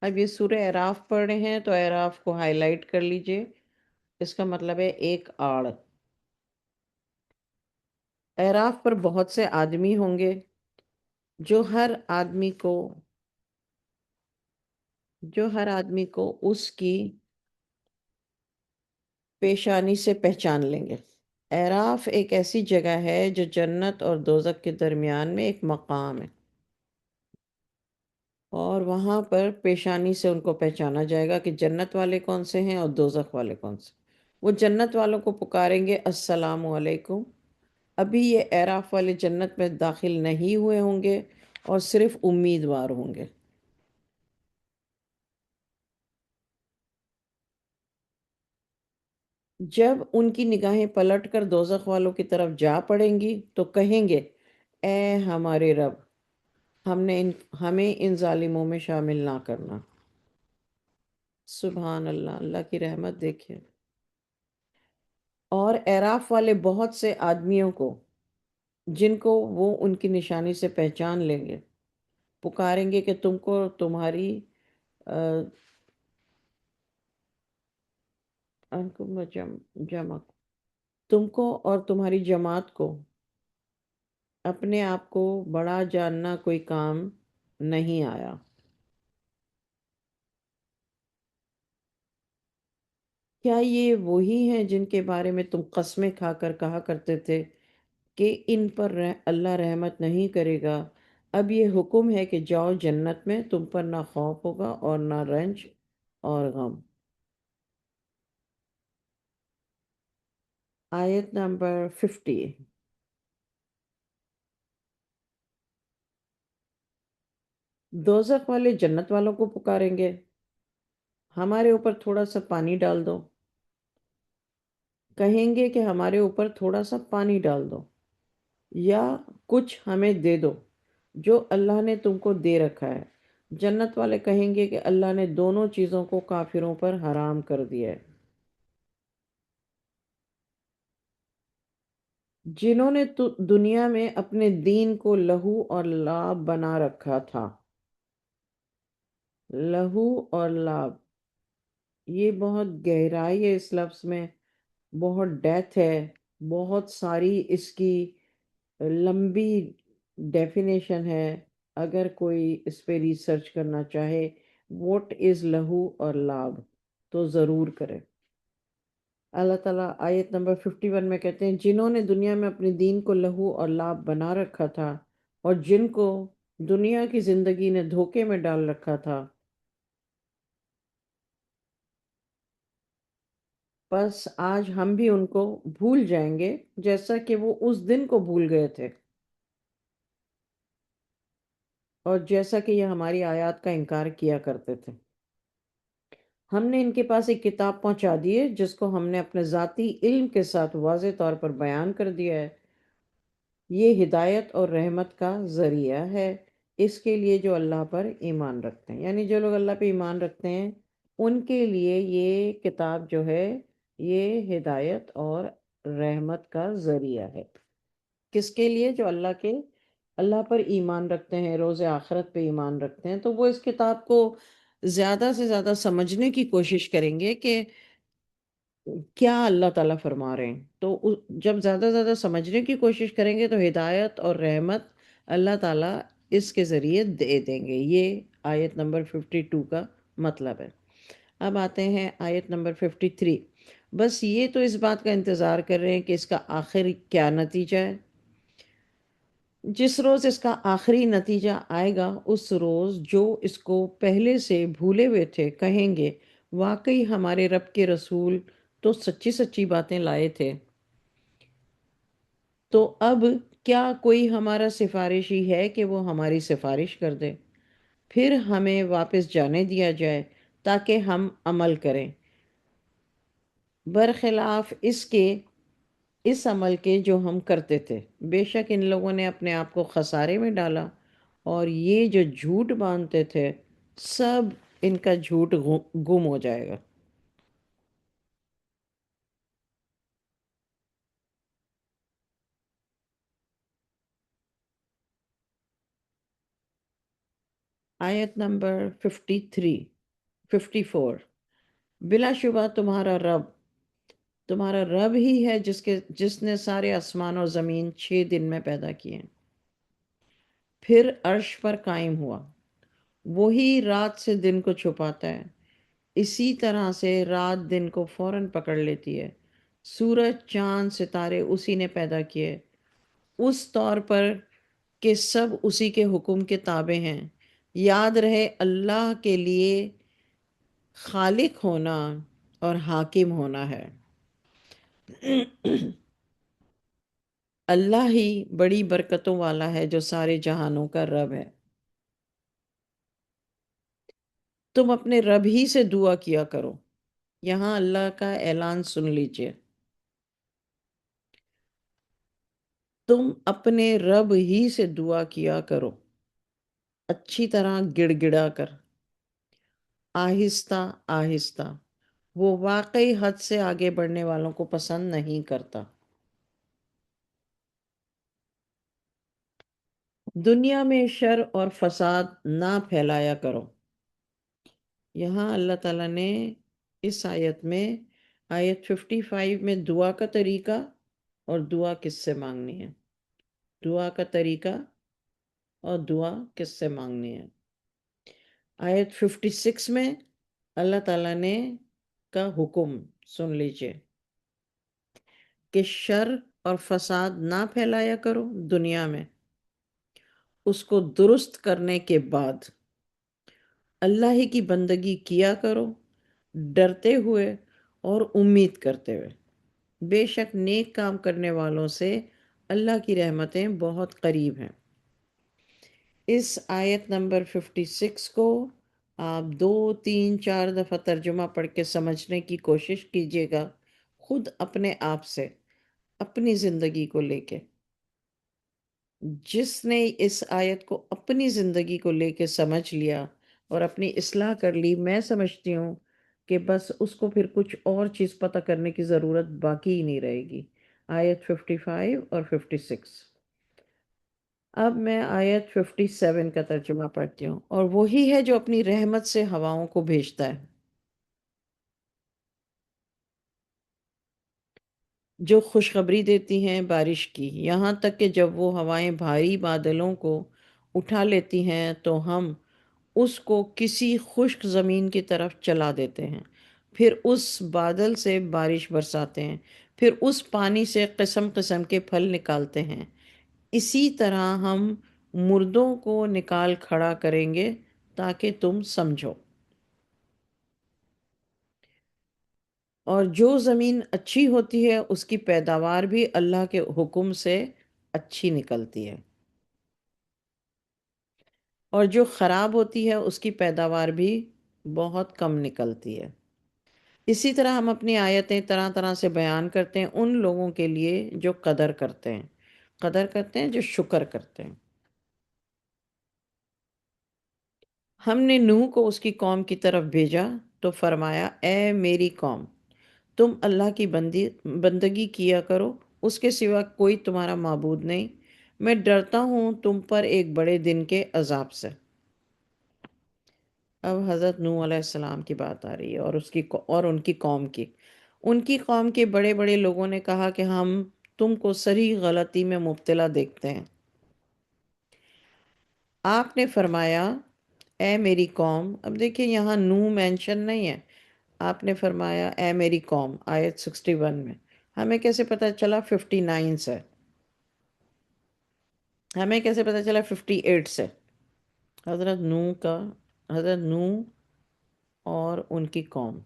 Speaker 1: اب یہ سورہ اعراف پڑھ رہے ہیں تو اعراف کو ہائی لائٹ کر لیجئے، اس کا مطلب ہے ایک آڑ۔ اعراف پر بہت سے آدمی ہوں گے جو ہر آدمی کو اس کی پیشانی سے پہچان لیں گے۔ اعراف ایک ایسی جگہ ہے جو جنت اور دوزخ کے درمیان میں ایک مقام ہے، اور وہاں پر پیشانی سے ان کو پہچانا جائے گا کہ جنت والے کون سے ہیں اور دوزخ والے کون سے۔ وہ جنت والوں کو پکاریں گے السلام علیکم۔ ابھی یہ اعراف والے جنت میں داخل نہیں ہوئے ہوں گے اور صرف امیدوار ہوں گے۔ جب ان کی نگاہیں پلٹ کر دوزخ والوں کی طرف جا پڑیں گی تو کہیں گے اے ہمارے رب، ہمیں ان ظالموں میں شامل نہ کرنا۔ سبحان اللہ، اللہ کی رحمت دیکھیں۔ اور اعراف والے بہت سے آدمیوں کو جن کو وہ ان کی نشانی سے پہچان لیں گے پکاریں گے کہ تم کو تمہاری جمع تم کو اور تمہاری جماعت کو اپنے آپ کو بڑا جاننا کوئی کام نہیں آیا۔ کیا یہ وہی ہیں جن کے بارے میں تم قسمیں کھا کر کہا کرتے تھے کہ ان پر اللہ رحمت نہیں کرے گا؟ اب یہ حکم ہے کہ جاؤ جنت میں، تم پر نہ خوف ہوگا اور نہ رنج اور غم۔ آیت نمبر 50، دوزخ والے جنت والوں کو پکاریں گے ہمارے اوپر تھوڑا سا پانی ڈال دو، کہیں گے کہ ہمارے اوپر تھوڑا سا پانی ڈال دو یا کچھ ہمیں دے دو جو اللہ نے تم کو دے رکھا ہے۔ جنت والے کہیں گے کہ اللہ نے دونوں چیزوں کو کافروں پر حرام کر دیا ہے۔ جنہوں نے دنیا میں اپنے دین کو لہو اور لعب بنا رکھا تھا۔ لہو اور لعب، یہ بہت گہرائی ہے اس لفظ میں، بہت ڈیتھ ہے، بہت ساری اس کی لمبی ڈیفینیشن ہے۔ اگر کوئی اس پہ ریسرچ کرنا چاہے واٹ از لہو اور لعب تو ضرور کرے۔ اللہ تعالیٰ آیت نمبر 51 میں کہتے ہیں جنہوں نے دنیا میں اپنے دین کو لہو اور لعب بنا رکھا تھا اور جن کو دنیا کی زندگی نے دھوکے میں ڈال رکھا تھا، بس آج ہم بھی ان کو بھول جائیں گے جیسا کہ وہ اس دن کو بھول گئے تھے، اور جیسا کہ یہ ہماری آیات کا انکار کیا کرتے تھے۔ ہم نے ان کے پاس ایک کتاب پہنچا دی ہے جس کو ہم نے اپنے ذاتی علم کے ساتھ واضح طور پر بیان کر دیا ہے۔ یہ ہدایت اور رحمت کا ذریعہ ہے اس کے لیے جو اللہ پر ایمان رکھتے ہیں، یعنی جو لوگ اللہ پہ ایمان رکھتے ہیں ان کے لیے یہ کتاب جو ہے یہ ہدایت اور رحمت کا ذریعہ ہے۔ کس کے لیے؟ جو اللہ کے اللہ پر ایمان رکھتے ہیں، روز آخرت پہ ایمان رکھتے ہیں، تو وہ اس کتاب کو زیادہ سے زیادہ سمجھنے کی کوشش کریں گے کہ کیا اللہ تعالیٰ فرما رہے ہیں. تو جب زیادہ سے زیادہ سمجھنے کی کوشش کریں گے تو ہدایت اور رحمت اللہ تعالیٰ اس کے ذریعے دے دیں گے. یہ آیت نمبر 52 کا مطلب ہے. اب آتے ہیں آیت نمبر 53. بس یہ تو اس بات کا انتظار کر رہے ہیں کہ اس کا آخر کیا نتیجہ ہے. جس روز اس کا آخری نتیجہ آئے گا اس روز جو اس کو پہلے سے بھولے ہوئے تھے کہیں گے واقعی ہمارے رب کے رسول تو سچی سچی باتیں لائے تھے. تو اب کیا کوئی ہمارا سفارشی ہے کہ وہ ہماری سفارش کر دے، پھر ہمیں واپس جانے دیا جائے تاکہ ہم عمل کریں برخلاف اس عمل کے جو ہم کرتے تھے. بے شک ان لوگوں نے اپنے آپ کو خسارے میں ڈالا اور یہ جو جھوٹ باندھتے تھے سب ان کا جھوٹ گم ہو جائے گا. آیت نمبر 54. بلا شبہ تمہارا رب ہی ہے جس نے سارے آسمان اور زمین 6 دن میں پیدا کیے، پھر عرش پر قائم ہوا. وہی رات سے دن کو چھپاتا ہے، اسی طرح سے رات دن کو فوراً پکڑ لیتی ہے. سورج چاند ستارے اسی نے پیدا کیے اس طور پر کہ سب اسی کے حکم کے تابع ہیں. یاد رہے اللہ کے لیے خالق ہونا اور حاکم ہونا ہے. اللہ ہی بڑی برکتوں والا ہے جو سارے جہانوں کا رب ہے. تم اپنے رب ہی سے دعا کیا کرو. یہاں اللہ کا اعلان سن لیجئے. تم اپنے رب ہی سے دعا کیا کرو اچھی طرح گڑ گڑا کر، آہستہ آہستہ. وہ واقعی حد سے آگے بڑھنے والوں کو پسند نہیں کرتا. دنیا میں شر اور فساد نہ پھیلایا کرو. یہاں اللہ تعالیٰ نے اس آیت میں آیت 55 میں دعا کا طریقہ اور دعا کس سے مانگنی ہے، دعا کا طریقہ اور دعا کس سے مانگنی ہے. آیت 56 میں اللہ تعالیٰ نے کا حکم سن لیجئے کہ شر اور فساد نہ پھیلایا کرو دنیا میں. اس کو درست کرنے کے بعد اللہ ہی کی بندگی کیا کرو ڈرتے ہوئے اور امید کرتے ہوئے. بے شک نیک کام کرنے والوں سے اللہ کی رحمتیں بہت قریب ہیں. اس آیت نمبر 56 کو آپ 2 3 4 دفعہ ترجمہ پڑھ کے سمجھنے کی کوشش کیجیے گا خود اپنے آپ سے اپنی زندگی کو لے کے. جس نے اس آیت کو اپنی زندگی کو لے کے سمجھ لیا اور اپنی اصلاح کر لی، میں سمجھتی ہوں کہ بس اس کو پھر کچھ اور چیز پتہ کرنے کی ضرورت باقی ہی نہیں رہے گی. آیت 55 اور 56. اب میں آیت 57 کا ترجمہ پڑھتی ہوں. اور وہی ہے جو اپنی رحمت سے ہواؤں کو بھیجتا ہے، جو خوشخبری دیتی ہیں بارش کی، یہاں تک کہ جب وہ ہوائیں بھاری بادلوں کو اٹھا لیتی ہیں تو ہم اس کو کسی خشک زمین کی طرف چلا دیتے ہیں، پھر اس بادل سے بارش برساتے ہیں، پھر اس پانی سے قسم قسم کے پھل نکالتے ہیں. اسی طرح ہم مردوں کو نکال کھڑا کریں گے تاکہ تم سمجھو. اور جو زمین اچھی ہوتی ہے اس کی پیداوار بھی اللہ کے حکم سے اچھی نکلتی ہے، اور جو خراب ہوتی ہے اس کی پیداوار بھی بہت کم نکلتی ہے. اسی طرح ہم اپنی آیتیں طرح طرح سے بیان کرتے ہیں ان لوگوں کے لیے جو قدر کرتے ہیں جو شکر کرتے ہیں. ہم نے نوح کو اس کی قوم کی طرف بھیجا تو فرمایا اے میری قوم، تم اللہ کی بندگی کیا کرو، اس کے سوا کوئی تمہارا معبود نہیں. میں ڈرتا ہوں تم پر ایک بڑے دن کے عذاب سے۔ اب حضرت نوح علیہ السلام کی بات آ رہی ہے اور ان کی قوم کی۔ ان کی قوم کے بڑے بڑے لوگوں نے کہا کہ ہم تم کو صریح غلطی میں مبتلا دیکھتے ہیں۔ آپ نے فرمایا اے میری قوم، اب دیکھیں یہاں نوح مینشن نہیں ہے، آپ نے فرمایا اے میری قوم آیت 61 میں۔ ہمیں کیسے پتہ چلا 59 سے؟ ہمیں کیسے پتہ چلا 58 سے؟ حضرت نوح اور ان کی قوم،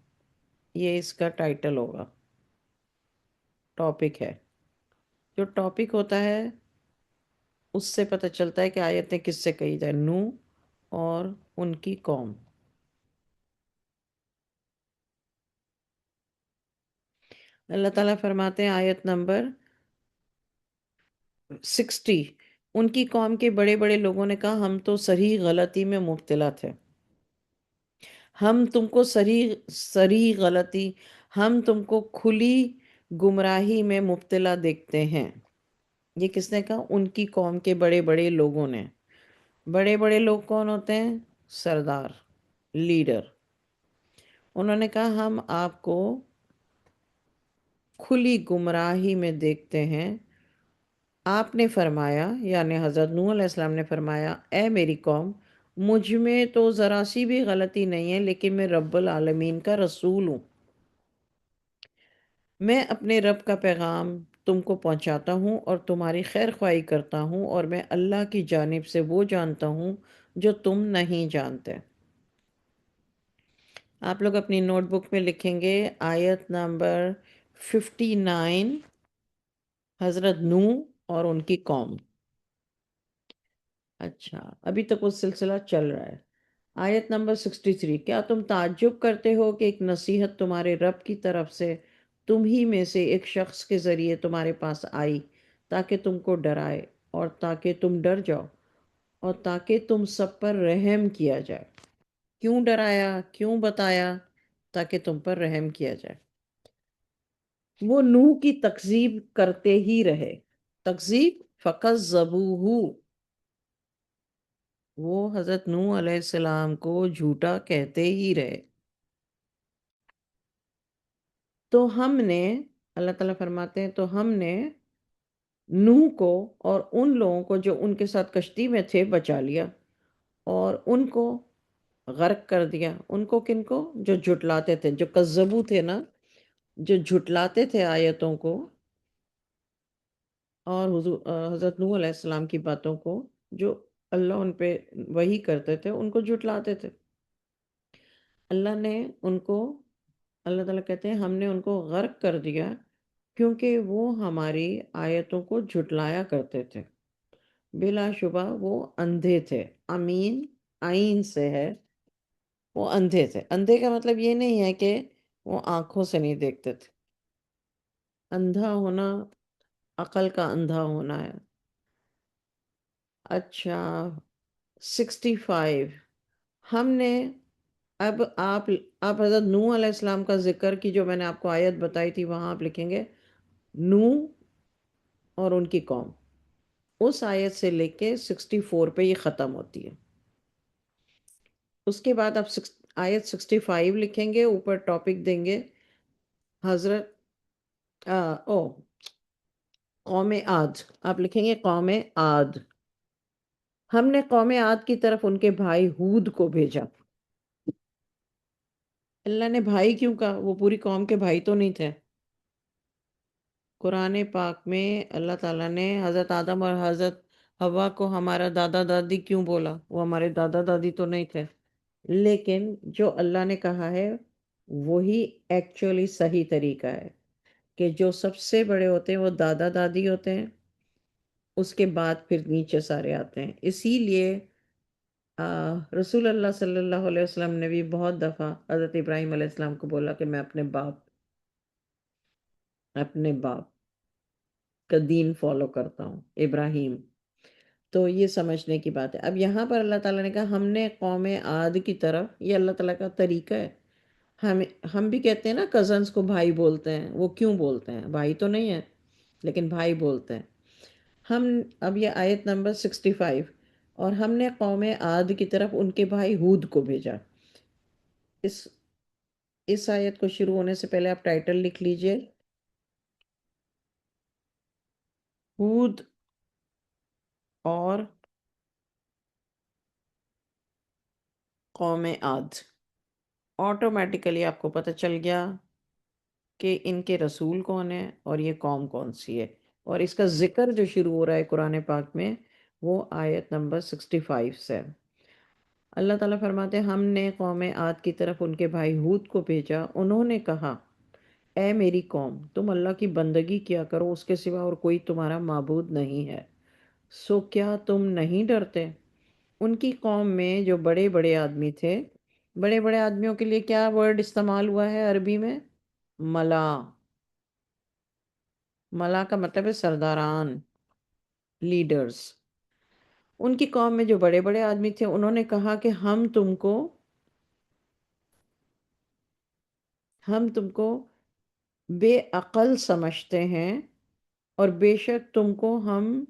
Speaker 1: یہ اس کا ٹائٹل ہوگا، ٹاپک ہے۔ جو ٹاپک ہوتا ہے اس سے پتہ چلتا ہے کہ آیتیں کس سے کہی جائے، نوح اور ان کی قوم۔ اللہ تعالیٰ فرماتے ہیں آیت نمبر 60، ان کی قوم کے بڑے بڑے لوگوں نے کہا ہم تو صریح غلطی میں مبتلا تھے، ہم تم کو صریح غلطی، ہم تم کو کھلی گمراہی میں مبتلا دیکھتے ہیں۔ یہ کس نے کہا؟ ان کی قوم کے بڑے بڑے لوگوں نے۔ بڑے بڑے لوگ کون ہوتے ہیں؟ سردار، لیڈر۔ انہوں نے کہا ہم آپ کو کھلی گمراہی میں دیکھتے ہیں۔ آپ نے فرمایا، یعنی حضرت نوح علیہ السلام نے فرمایا اے میری قوم، مجھ میں تو ذرا سی بھی غلطی نہیں ہے، لیکن میں رب العالمین کا رسول ہوں۔ میں اپنے رب کا پیغام تم کو پہنچاتا ہوں اور تمہاری خیر خواہی کرتا ہوں، اور میں اللہ کی جانب سے وہ جانتا ہوں جو تم نہیں جانتے۔ آپ لوگ اپنی نوٹ بک میں لکھیں گے آیت نمبر 59، حضرت نوح اور ان کی قوم۔ اچھا، ابھی تک وہ سلسلہ چل رہا ہے۔ آیت نمبر 63، کیا تم تعجب کرتے ہو کہ ایک نصیحت تمہارے رب کی طرف سے تم ہی میں سے ایک شخص کے ذریعے تمہارے پاس آئی، تاکہ تم کو ڈرائے اور تاکہ تم ڈر جاؤ اور تاکہ تم سب پر رحم کیا جائے۔ کیوں ڈرایا؟ کیوں بتایا؟ تاکہ تم پر رحم کیا جائے۔ وہ نوح کی تکذیب کرتے ہی رہے۔ تکذیب فَكَذَّبُوهُ، وہ حضرت نوح علیہ السلام کو جھوٹا کہتے ہی رہے۔ تو ہم نے، اللہ تعالیٰ فرماتے ہیں، تو ہم نے نوح کو اور ان لوگوں کو جو ان کے ساتھ کشتی میں تھے بچا لیا، اور ان کو غرق کر دیا۔ ان کو کن کو؟ جو جھٹلاتے تھے، جو کذبو تھے نا، جو جھٹلاتے تھے آیتوں کو اور حضرت نوح علیہ السلام کی باتوں کو، جو اللہ ان پہ وحی کرتے تھے، ان کو جھٹلاتے تھے۔ اللہ نے ان کو، اللہ تعالیٰ کہتے ہیں ہم نے ان کو غرق کر دیا کیونکہ وہ ہماری آیتوں کو جھٹلایا کرتے تھے۔ بلا شبہ وہ اندھے تھے۔ امین آئین سے ہے، وہ اندھے تھے۔ اندھے کا مطلب یہ نہیں ہے کہ وہ آنکھوں سے نہیں دیکھتے تھے۔ اندھا ہونا عقل کا اندھا ہونا ہے۔ اچھا، 65، ہم نے، اب آپ حضرت نوح علیہ السلام کا ذکر کی جو میں نے آپ کو آیت بتائی تھی، وہاں آپ لکھیں گے نوح اور ان کی قوم۔ اس آیت سے لے کے 64 پہ یہ ختم ہوتی ہے۔ اس کے بعد آپ آیت 65 لکھیں گے، اوپر ٹاپک دیں گے حضرت قوم عاد۔ آپ لکھیں گے قوم عاد۔ ہم نے قوم عاد کی طرف ان کے بھائی ہود کو بھیجا۔ اللہ نے بھائی کیوں کہا؟ وہ پوری قوم کے بھائی تو نہیں تھے۔ قرآن پاک میں اللہ تعالیٰ نے حضرت آدم اور حضرت حوا کو ہمارا دادا دادی کیوں بولا؟ وہ ہمارے دادا دادی تو نہیں تھے۔ لیکن جو اللہ نے کہا ہے وہی ایکچولی صحیح طریقہ ہے، کہ جو سب سے بڑے ہوتے ہیں وہ دادا دادی ہوتے ہیں، اس کے بعد پھر نیچے سارے آتے ہیں۔ اسی لیے رسول اللہ صلی اللہ علیہ وسلم نے بھی بہت دفعہ حضرت ابراہیم علیہ السلام کو بولا کہ میں اپنے باپ کا دین فالو کرتا ہوں، ابراہیم۔ تو یہ سمجھنے کی بات ہے۔ اب یہاں پر اللہ تعالیٰ نے کہا ہم نے قوم عاد کی طرف، یہ اللہ تعالیٰ کا طریقہ ہے۔ ہم بھی کہتے ہیں نا کزنز کو بھائی بولتے ہیں، وہ کیوں بولتے ہیں؟ بھائی تو نہیں ہے لیکن بھائی بولتے ہیں۔ ہم اب یہ آیت نمبر 65، اور ہم نے قوم عاد کی طرف ان کے بھائی ہود کو بھیجا۔ اس اس آیت کو شروع ہونے سے پہلے آپ ٹائٹل لکھ لیجئے، ہود اور قوم عاد۔ آٹومیٹیکلی آپ کو پتہ چل گیا کہ ان کے رسول کون ہیں اور یہ قوم کون سی ہے، اور اس کا ذکر جو شروع ہو رہا ہے قرآن پاک میں وہ آیت نمبر 65 سے۔ اللہ تعالیٰ فرماتے ہیں ہم نے قوم عاد کی طرف ان کے بھائی ہود کو بھیجا، انہوں نے کہا اے میری قوم تم اللہ کی بندگی کیا کرو، اس کے سوا اور کوئی تمہارا معبود نہیں ہے، سو کیا تم نہیں ڈرتے؟ ان کی قوم میں جو بڑے بڑے آدمی تھے، بڑے بڑے آدمیوں کے لیے کیا ورڈ استعمال ہوا ہے عربی میں؟ ملا۔ ملا کا مطلب ہے سرداران، لیڈرز۔ ان کی قوم میں جو بڑے بڑے آدمی تھے انہوں نے کہا کہ ہم تم کو بے عقل سمجھتے ہیں، اور بے شک تم کو ہم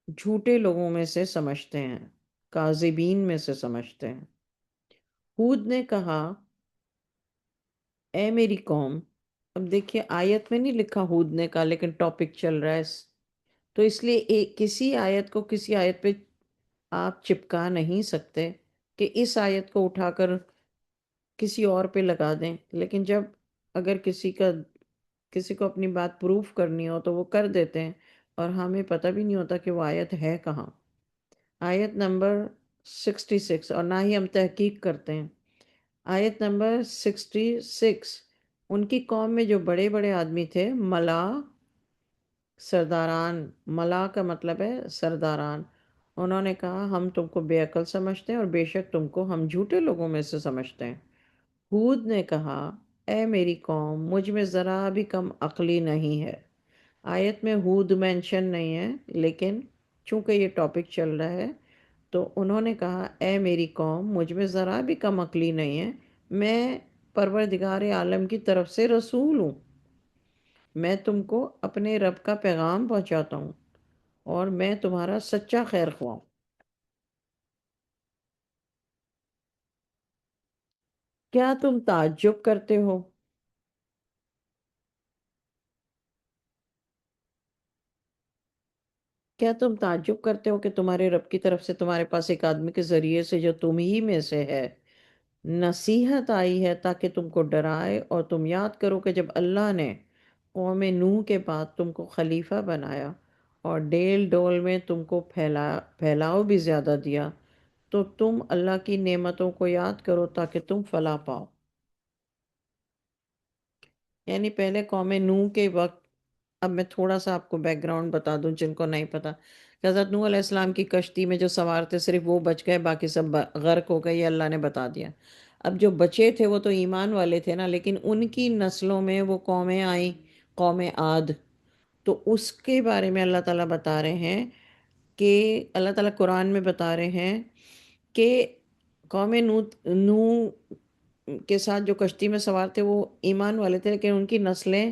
Speaker 1: جھوٹے لوگوں میں سے سمجھتے ہیں، کاذبین میں سے سمجھتے ہیں۔ ہود نے کہا اے میری قوم، اب دیکھیے آیت میں نہیں لکھا ہود نے کہا، لیکن ٹاپک چل رہا ہے، تو اس لیے کسی آیت کو کسی آیت پہ آپ چپکا نہیں سکتے کہ اس آیت کو اٹھا کر کسی اور پہ لگا دیں، لیکن جب اگر کسی کو اپنی بات پروف کرنی ہو تو وہ کر دیتے ہیں، اور ہمیں پتہ بھی نہیں ہوتا کہ وہ آیت ہے کہاں۔ آیت نمبر 66، اور نہ ہی ہم تحقیق کرتے ہیں۔ آیت نمبر 66، ان کی قوم میں جو بڑے بڑے آدمی تھے، ملا، سرداران، ملا کا مطلب ہے سرداران، انہوں نے کہا ہم تم کو بے عقل سمجھتے ہیں اور بے شک تم کو ہم جھوٹے لوگوں میں سے سمجھتے ہیں۔ ہود نے کہا اے میری قوم مجھ میں ذرا بھی کم عقلی نہیں ہے۔ آیت میں ہود مینشن نہیں ہے، لیکن چونکہ یہ ٹاپک چل رہا ہے تو انہوں نے کہا اے میری قوم مجھ میں ذرا بھی کم عقلی نہیں ہے، میں پروردگار عالم کی طرف سے رسول ہوں، میں تم کو اپنے رب کا پیغام پہنچاتا ہوں، اور میں تمہارا سچا خیر خواہ ہوں۔ کیا تم تعجب کرتے ہو؟ کیا تم تعجب کرتے ہو کہ تمہارے رب کی طرف سے تمہارے پاس ایک آدمی کے ذریعے سے جو تم ہی میں سے ہے نصیحت آئی ہے، تاکہ تم کو ڈرائے، اور تم یاد کرو کہ جب اللہ نے قوم نوح کے بعد تم کو خلیفہ بنایا اور ڈیل ڈول میں تم کو پھیلاؤ بھی زیادہ دیا، تو تم اللہ کی نعمتوں کو یاد کرو تاکہ تم فلاح پاؤ۔ یعنی پہلے قوم نوح کے وقت، اب میں تھوڑا سا آپ کو بیک گراؤنڈ بتا دوں جن کو نہیں پتا، کہ حضرت نوح علیہ السلام کی کشتی میں جو سوار تھے صرف وہ بچ گئے، باقی سب غرق ہو گئے، یہ اللہ نے بتا دیا۔ اب جو بچے تھے وہ تو ایمان والے تھے نا، لیکن ان کی نسلوں میں وہ قومیں آئیں، قوم عاد، تو اس کے بارے میں اللہ تعالیٰ بتا رہے ہیں کہ اللہ تعالیٰ قرآن میں بتا رہے ہیں کہ قوم نوح کے ساتھ جو کشتی میں سوار تھے وہ ایمان والے تھے، لیکن ان کی نسلیں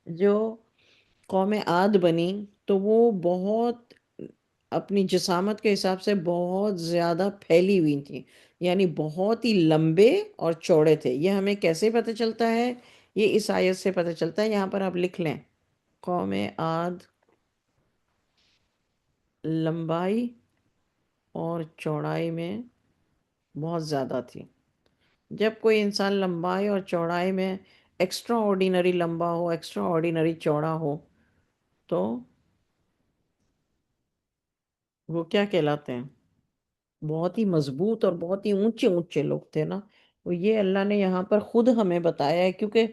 Speaker 1: جو قوم عاد بنی تو وہ بہت اپنی جسامت کے حساب سے بہت زیادہ پھیلی ہوئی تھیں، یعنی بہت ہی لمبے اور چوڑے تھے۔ یہ ہمیں کیسے پتہ چلتا ہے؟ یہ اس آیت سے پتہ چلتا ہے، یہاں پر آپ لکھ لیں، قوم عاد لمبائی اور چوڑائی میں بہت زیادہ تھی۔ جب کوئی انسان لمبائی اور چوڑائی میں ایکسٹرا آرڈینری لمبا ہو، ایکسٹرا آرڈینری چوڑا ہو، تو وہ کیا کہلاتے ہیں؟ بہت ہی مضبوط اور بہت ہی اونچے اونچے لوگ تھے نا۔ وہ یہ اللہ نے یہاں پر خود ہمیں بتایا ہے، کیونکہ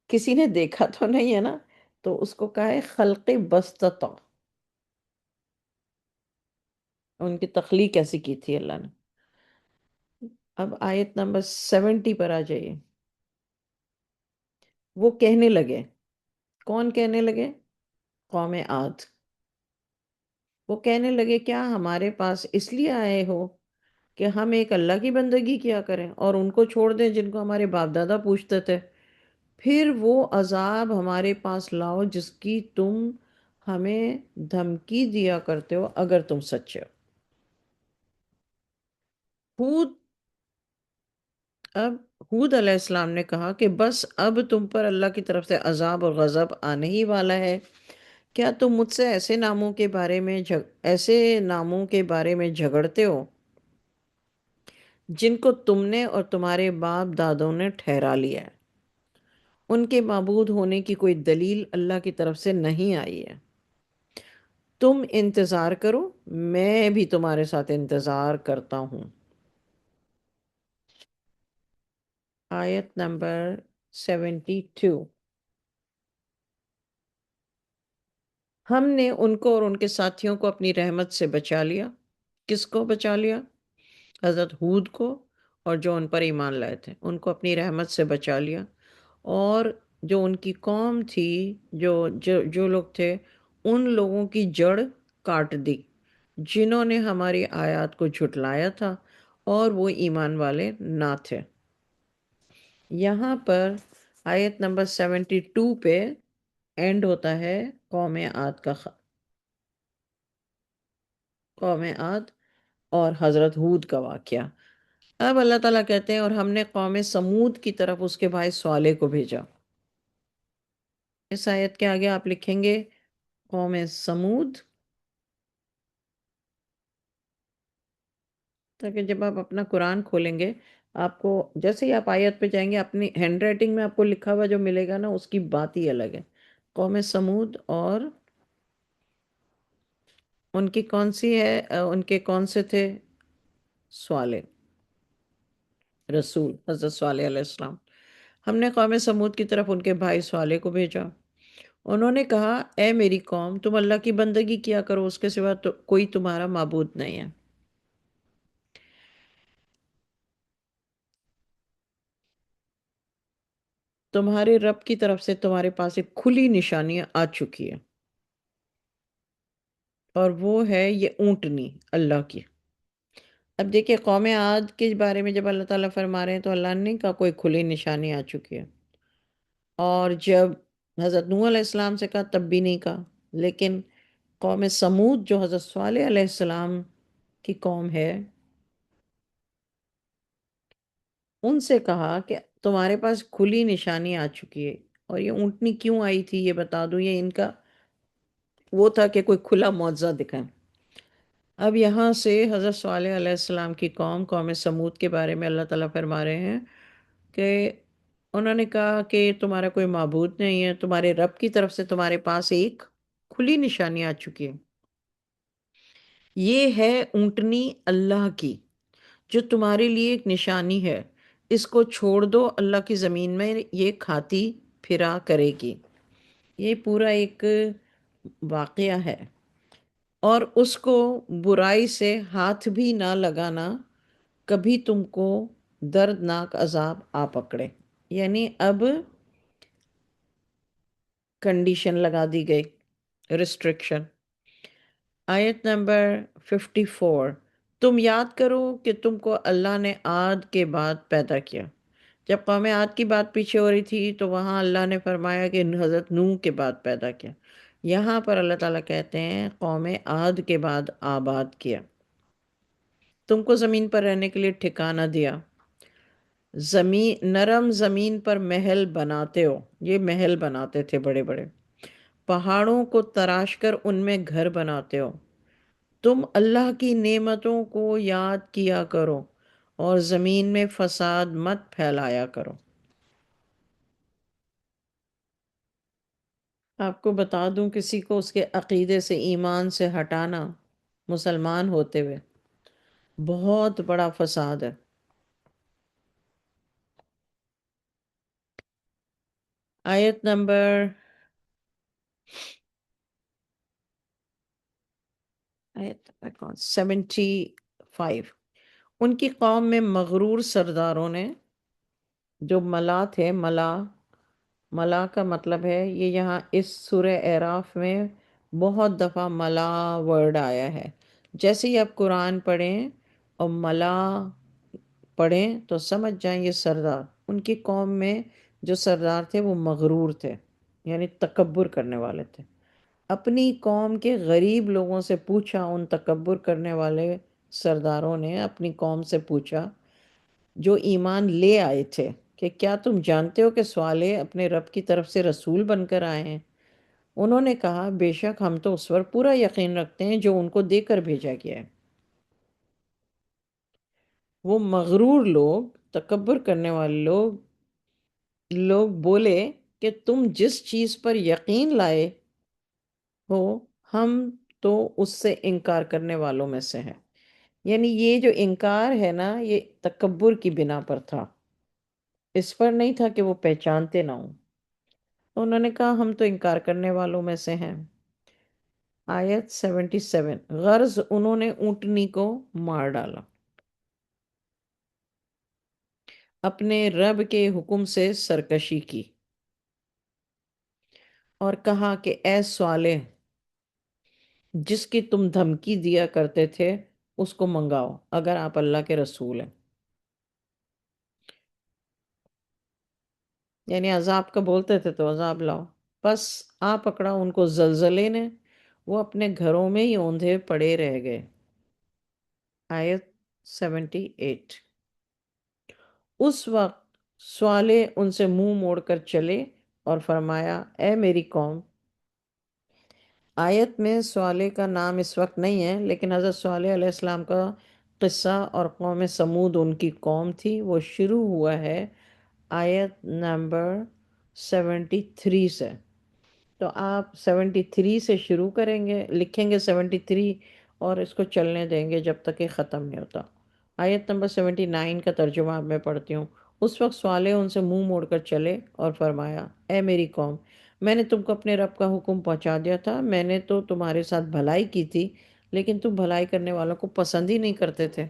Speaker 1: کسی نے دیکھا تو نہیں ہے نا، تو اس کو کہا ہے خلق بسطہ، ان کی تخلیق ایسی کی تھی اللہ نے۔ اب آیت نمبر 70 پر آ جائیے۔ وہ کہنے لگے، کون کہنے لگے؟ قوم عاد۔ وہ کہنے لگے کیا ہمارے پاس اس لیے آئے ہو کہ ہم ایک اللہ کی بندگی کیا کریں اور ان کو چھوڑ دیں جن کو ہمارے باپ دادا پوچھتے تھے؟ پھر وہ عذاب ہمارے پاس لاؤ جس کی تم ہمیں دھمکی دیا کرتے ہو اگر تم سچے ہو. ہود اب ہود علیہ السلام نے کہا کہ بس اب تم پر اللہ کی طرف سے عذاب اور غضب آنے ہی والا ہے. کیا تم مجھ سے ایسے ناموں کے بارے میں جھگڑتے ہو جن کو تم نے اور تمہارے باپ دادوں نے ٹھہرا لیا ہے؟ ان کے معبود ہونے کی کوئی دلیل اللہ کی طرف سے نہیں آئی ہے. تم انتظار کرو، میں بھی تمہارے ساتھ انتظار کرتا ہوں. آیت نمبر 72. ہم نے ان کو اور ان کے ساتھیوں کو اپنی رحمت سے بچا لیا. کس کو بچا لیا؟ حضرت ہود کو اور جو ان پر ایمان لائے تھے ان کو اپنی رحمت سے بچا لیا. اور جو ان کی قوم تھی، جو لوگ تھے، ان لوگوں کی جڑ کاٹ دی جنہوں نے ہماری آیات کو جھٹلایا تھا اور وہ ایمان والے نہ تھے. یہاں پر آیت نمبر 72 پہ اینڈ ہوتا ہے قوم عاد اور حضرت ہود کا واقعہ. اب اللہ تعالیٰ کہتے ہیں اور ہم نے قوم سمود کی طرف اس کے بھائی صالح کو بھیجا. اس آیت کے آگے آپ لکھیں گے قوم سمود، تاکہ جب آپ اپنا قرآن کھولیں گے آپ کو جیسے ہی آپ آیت پہ جائیں گے اپنی ہینڈ رائٹنگ میں آپ کو لکھا ہوا جو ملے گا نا اس کی بات ہی الگ ہے. قوم سمود اور ان کی کون سی ہے، ان کے کون سے تھے؟ صالح رسول، حضرت صالح علیہ السلام. ہم نے قوم سمود کی طرف ان کے بھائی صالح کو بھیجا. انہوں نے کہا اے میری قوم، تم اللہ کی بندگی کیا کرو، اس کے سوا کوئی تمہارا معبود نہیں ہے. تمہارے رب کی طرف سے تمہارے پاس ایک کھلی نشانیاں آ چکی ہے، اور وہ ہے یہ اونٹنی اللہ کی. اب دیکھیں قوم عاد کے بارے میں جب اللہ تعالیٰ فرما رہے ہیں تو اللہ نے کہا کوئی کھلی نشانی آ چکی ہے، اور جب حضرت نوح علیہ السلام سے کہا تب بھی نہیں کہا. لیکن قوم سمود جو حضرت صالح علیہ السلام کی قوم ہے، ان سے کہا کہ تمہارے پاس کھلی نشانی آ چکی ہے. اور یہ اونٹنی کیوں آئی تھی یہ بتا دوں، یہ ان کا وہ تھا کہ کوئی کھلا معجزہ دکھائیں. اب یہاں سے حضرت صالح علیہ السلام کی قوم سمود کے بارے میں اللہ تعالیٰ فرما رہے ہیں کہ انہوں نے کہا کہ تمہارا کوئی معبود نہیں ہے، تمہارے رب کی طرف سے تمہارے پاس ایک کھلی نشانی آ چکی ہے. یہ ہے اونٹنی اللہ کی جو تمہارے لیے ایک نشانی ہے. اس کو چھوڑ دو، اللہ کی زمین میں یہ کھاتی پھرا کرے گی. یہ پورا ایک واقعہ ہے. اور اس کو برائی سے ہاتھ بھی نہ لگانا، کبھی تم کو دردناک عذاب آ پکڑے. یعنی اب کنڈیشن لگا دی گئی، ریسٹرکشن. آیت نمبر 54. تم یاد کرو کہ تم کو اللہ نے عاد کے بعد پیدا کیا. جب قوم عاد کی بات پیچھے ہو رہی تھی تو وہاں اللہ نے فرمایا کہ حضرت نوح کے بعد پیدا کیا. یہاں پر اللہ تعالیٰ کہتے ہیں قوم عاد کے بعد آباد کیا، تم کو زمین پر رہنے کے لیے ٹھکانہ دیا. نرم زمین پر محل بناتے ہو. یہ محل بناتے تھے بڑے بڑے، پہاڑوں کو تراش کر ان میں گھر بناتے ہو. تم اللہ کی نعمتوں کو یاد کیا کرو اور زمین میں فساد مت پھیلایا کرو. آپ کو بتا دوں کسی کو اس کے عقیدے سے ایمان سے ہٹانا مسلمان ہوتے ہوئے بہت بڑا فساد ہے. آیت نمبر 75. ان کی قوم میں مغرور سرداروں نے، جو ملا تھے، ملا کا مطلب ہے یہ یہاں اس سورہ اعراف میں بہت دفعہ ملا ورڈ آیا ہے. جیسے ہی آپ قرآن پڑھیں اور ملا پڑھیں تو سمجھ جائیں یہ سردار. ان کی قوم میں جو سردار تھے وہ مغرور تھے، یعنی تکبر کرنے والے تھے. اپنی قوم کے غریب لوگوں سے پوچھا، ان تکبر کرنے والے سرداروں نے اپنی قوم سے پوچھا جو ایمان لے آئے تھے کہ کیا تم جانتے ہو کہ صالح اپنے رب کی طرف سے رسول بن کر آئے ہیں؟ انہوں نے کہا بے شک ہم تو اس پر پورا یقین رکھتے ہیں جو ان کو دے کر بھیجا گیا ہے۔ وہ مغرور لوگ، تکبر کرنے والے لوگ بولے کہ تم جس چیز پر یقین لائے ہو ہم تو اس سے انکار کرنے والوں میں سے ہیں۔ یعنی یہ جو انکار ہے نا، یہ تکبر کی بنا پر تھا، اس پر نہیں تھا کہ وہ پہچانتے نہ ہوں۔ انہوں نے کہا ہم تو انکار کرنے والوں میں سے ہیں۔ آیت 77، غرض انہوں نے اونٹنی کو مار ڈالا، اپنے رب کے حکم سے سرکشی کی، اور کہا کہ اے صالح، جس کی تم دھمکی دیا کرتے تھے اس کو منگاؤ اگر آپ اللہ کے رسول ہیں۔ یعنی عذاب کا بولتے تھے تو عذاب لاؤ، بس آ پکڑا ان کو زلزلے نے، وہ اپنے گھروں میں ہی اوندھے پڑے رہ گئے۔ آیت 78، اس وقت صالح ان سے منہ موڑ کر چلے اور فرمایا اے میری قوم۔ آیت میں صالح کا نام اس وقت نہیں ہے، لیکن حضرت صالح علیہ السلام کا قصہ اور قوم سمود ان کی قوم تھی، وہ شروع ہوا ہے آیت نمبر 73 سے۔ تو آپ 73 سے شروع کریں گے، لکھیں گے 73 اور اس کو چلنے دیں گے جب تک یہ ختم نہیں ہوتا۔ آیت نمبر 79 کا ترجمہ اب میں پڑھتی ہوں۔ اس وقت صالح ان سے منہ موڑ کر چلے اور فرمایا اے میری قوم، میں نے تم کو اپنے رب کا حکم پہنچا دیا تھا، میں نے تو تمہارے ساتھ بھلائی کی تھی، لیکن تم بھلائی کرنے والوں کو پسند ہی نہیں کرتے تھے۔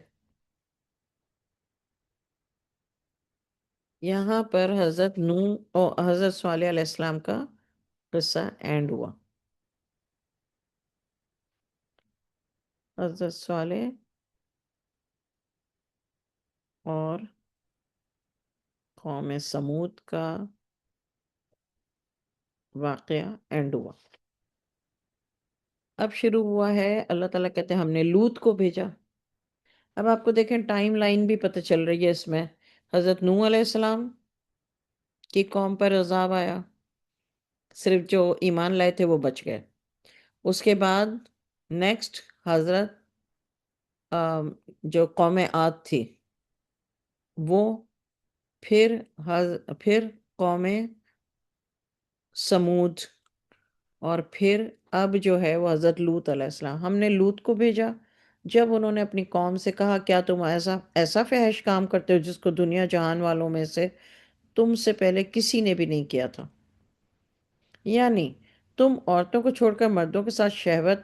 Speaker 1: یہاں پر حضرت نوح اور حضرت صالح علیہ السلام کا قصہ اینڈ ہوا۔ حضرت صالح اور قوم سمود کا واقعہ اینڈ ہوا۔ اب شروع ہوا ہے، اللہ تعالیٰ کہتے ہیں ہم نے لوط کو بھیجا۔ اب آپ کو دیکھیں ٹائم لائن بھی پتہ چل رہی ہے اس میں۔ حضرت نوح علیہ السلام کی قوم پر عذاب آیا، صرف جو ایمان لائے تھے وہ بچ گئے۔ اس کے بعد نیکسٹ حضرت جو قوم عاد تھی وہ، پھر قوم سمود، اور پھر اب جو ہے وہ حضرت لوط علیہ السلام۔ ہم نے لوط کو بھیجا جب انہوں نے اپنی قوم سے کہا کیا تم ایسا فحش کام کرتے ہو جس کو دنیا جہان والوں میں سے تم سے پہلے کسی نے بھی نہیں کیا تھا؟ یعنی تم عورتوں کو چھوڑ کر مردوں کے ساتھ شہوت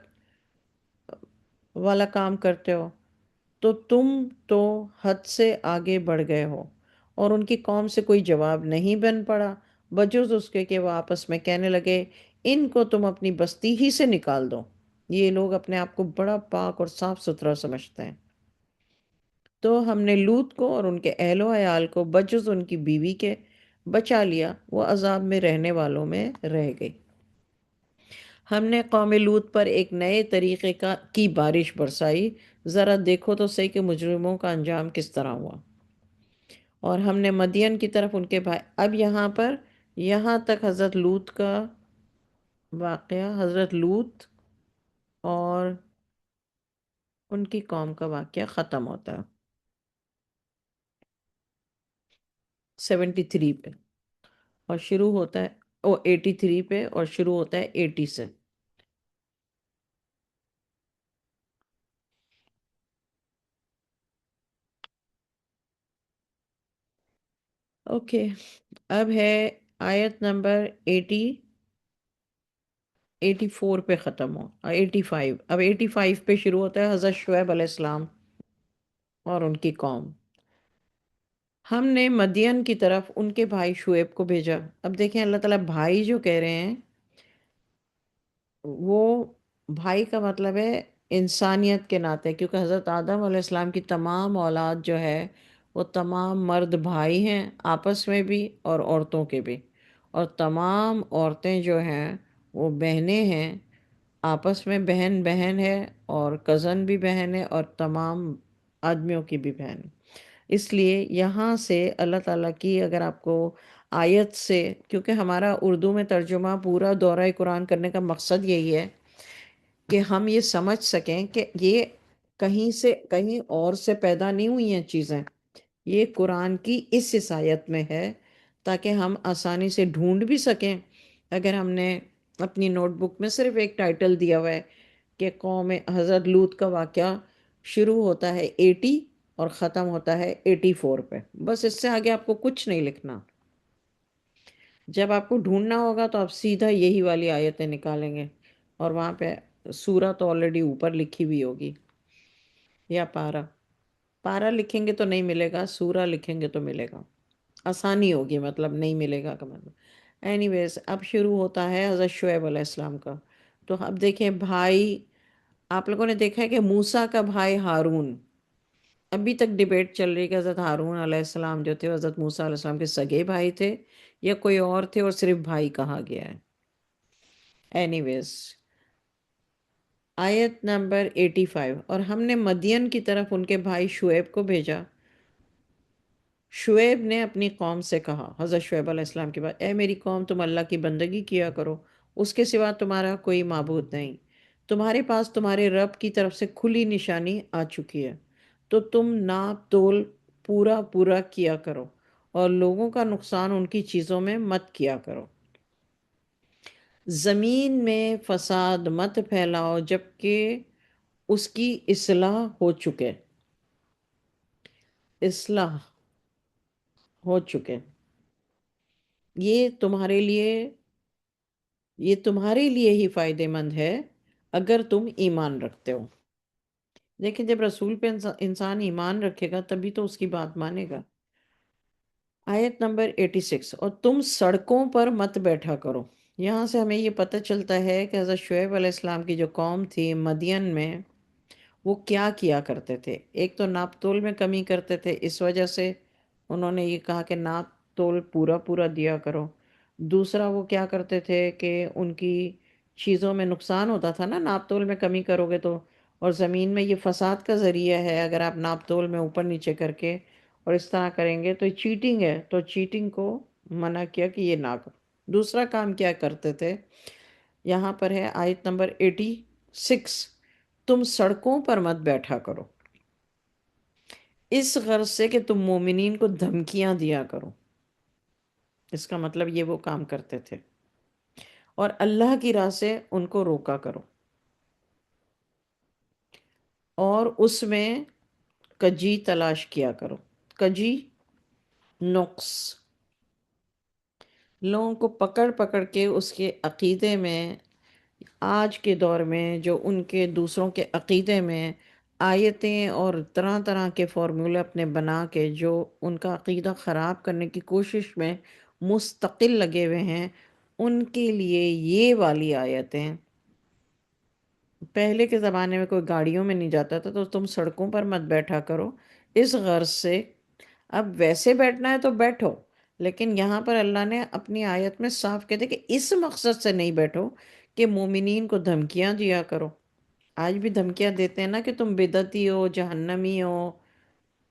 Speaker 1: والا کام کرتے ہو، تو تم تو حد سے آگے بڑھ گئے ہو۔ اور ان کی قوم سے کوئی جواب نہیں بن پڑا بجز اس کے کہ وہ آپس میں کہنے لگے ان کو تم اپنی بستی ہی سے نکال دو۔ یہ لوگ اپنے آپ کو بڑا پاک اور صاف ستھرا سمجھتے ہیں۔ تو ہم نے لوط کو اور ان کے اہل و عیال کو بجز ان کی بیوی کے بچا لیا، وہ عذاب میں رہنے والوں میں رہ گئی۔ ہم نے قوم لوط پر ایک نئے طریقے کی بارش برسائی، ذرا دیکھو تو صحیح کہ مجرموں کا انجام کس طرح ہوا۔ اور ہم نے مدین کی طرف ان کے بھائی، اب یہاں تک حضرت لوط کا واقعہ، حضرت لوط اور ان کی قوم کا واقعہ ختم ہوتا ہے 73 پہ، اور شروع ہوتا ہے 83 پہ، اور شروع ہوتا ہے 80 سے۔ اوکے، اب ہے آیت نمبر 84 پہ ختم ہو، 85، اب 85 پہ شروع ہوتا ہے حضرت شعیب علیہ السلام اور ان کی قوم۔ ہم نے مدین کی طرف ان کے بھائی شعیب کو بھیجا۔ اب دیکھیں اللہ تعالیٰ بھائی جو کہہ رہے ہیں، وہ بھائی کا مطلب ہے انسانیت کے ناطے، کیونکہ حضرت آدم علیہ السلام کی تمام اولاد جو ہے وہ تمام مرد بھائی ہیں آپس میں بھی اور عورتوں کے بھی، اور تمام عورتیں جو ہیں وہ بہنیں ہیں آپس میں بہن بہن ہے، اور کزن بھی بہن ہے، اور تمام آدمیوں کی بھی بہن ہے۔ اس لیے یہاں سے اللہ تعالیٰ کی اگر آپ کو آیت سے، کیونکہ ہمارا اردو میں ترجمہ پورا دورہ قرآن کرنے کا مقصد یہی ہے کہ ہم یہ سمجھ سکیں کہ یہ کہیں سے کہیں اور سے پیدا نہیں ہوئی ہیں چیزیں، یہ قرآن کی اس آیت میں ہے، تاکہ ہم آسانی سے ڈھونڈ بھی سکیں۔ اگر ہم نے اپنی نوٹ بک میں صرف ایک ٹائٹل دیا ہوا ہے کہ قوم حضرت لوط کا واقعہ شروع ہوتا ہے 80 اور ختم ہوتا ہے 84 پہ، بس اس سے آگے آپ کو کچھ نہیں لکھنا۔ جب آپ کو ڈھونڈنا ہوگا تو آپ سیدھا یہی والی آیتیں نکالیں گے، اور وہاں پہ سورہ تو آلریڈی اوپر لکھی ہوئی ہوگی، یا پارا پارا لکھیں گے تو نہیں ملے گا، سورہ لکھیں گے تو ملے گا، آسانی ہوگی، مطلب نہیں ملے گا کا مطلب۔ اینی ویز اب شروع ہوتا ہے حضرت شعیب علیہ السلام کا۔ تو اب دیکھیں بھائی، آپ لوگوں نے دیکھا ہے کہ موسیٰ کا بھائی ہارون، ابھی تک ڈیبیٹ چل رہی ہے کہ حضرت ہارون علیہ السلام جو تھے حضرت موسیٰ علیہ السلام کے سگے بھائی تھے یا کوئی اور تھے اور صرف بھائی کہا گیا ہے۔ اینی ویز آیت نمبر 85، اور ہم نے مدین کی طرف ان کے بھائی شعیب کو بھیجا۔ شعیب نے اپنی قوم سے کہا، حضرت شعیب علیہ السلام کے بعد، اے میری قوم، تم اللہ کی بندگی کیا کرو، اس کے سوا تمہارا کوئی معبود نہیں، تمہارے پاس تمہارے رب کی طرف سے کھلی نشانی آ چکی ہے، تو تم ناپ تول پورا پورا کیا کرو، اور لوگوں کا نقصان ان کی چیزوں میں مت کیا کرو۔ زمین میں فساد مت پھیلاؤ جبکہ اس کی اصلاح ہو چکے، اصلاح ہو چکے۔ یہ تمہارے لیے یہ تمہارے لیے ہی فائدہ مند ہے اگر تم ایمان رکھتے ہو۔ لیکن جب رسول پہ انسان ایمان رکھے گا تبھی تو اس کی بات مانے گا۔ آیت نمبر 86، اور تم سڑکوں پر مت بیٹھا کرو۔ یہاں سے ہمیں یہ پتہ چلتا ہے کہ حضرت شعیب علیہ السلام کی جو قوم تھی مدین میں، وہ کیا کیا کرتے تھے۔ ایک تو ناپ تول میں کمی کرتے تھے، اس وجہ سے انہوں نے یہ کہا کہ ناپ تول پورا پورا دیا کرو۔ دوسرا وہ کیا کرتے تھے کہ ان کی چیزوں میں نقصان ہوتا تھا نا، ناپ تول میں کمی کرو گے تو، اور زمین میں یہ فساد کا ذریعہ ہے اگر آپ ناپ تول میں اوپر نیچے کر کے اور اس طرح کریں گے تو یہ چیٹنگ ہے، تو چیٹنگ کو منع کیا کہ یہ نہ کرو۔ دوسرا کام کیا کرتے تھے، یہاں پر ہے آیت نمبر 86، تم سڑکوں پر مت بیٹھا کرو، اس غرض سے کہ تم مومنین کو دھمکیاں دیا کرو۔ اس کا مطلب یہ وہ کام کرتے تھے، اور اللہ کی راہ سے ان کو روکا کرو، اور اس میں کجی تلاش کیا کرو۔ کجی، نقص، لوگوں کو پکڑ پکڑ کے اس کے عقیدے میں، آج کے دور میں جو ان کے دوسروں کے عقیدے میں آیتیں اور طرح طرح کے فارمولے اپنے بنا کے جو ان کا عقیدہ خراب کرنے کی کوشش میں مستقل لگے ہوئے ہیں، ان کے لیے یہ والی آیتیں، پہلے کے زمانے میں کوئی گاڑیوں میں نہیں جاتا تھا تو تم سڑکوں پر مت بیٹھا کرو اس غرض سے، اب ویسے بیٹھنا ہے تو بیٹھو، لیکن یہاں پر اللہ نے اپنی آیت میں صاف کہہ دیا کہ اس مقصد سے نہیں بیٹھو کہ مومنین کو دھمکیاں دیا کرو۔ آج بھی دھمکیاں دیتے ہیں نا کہ تم بدعتی ہو، جہنمی ہو،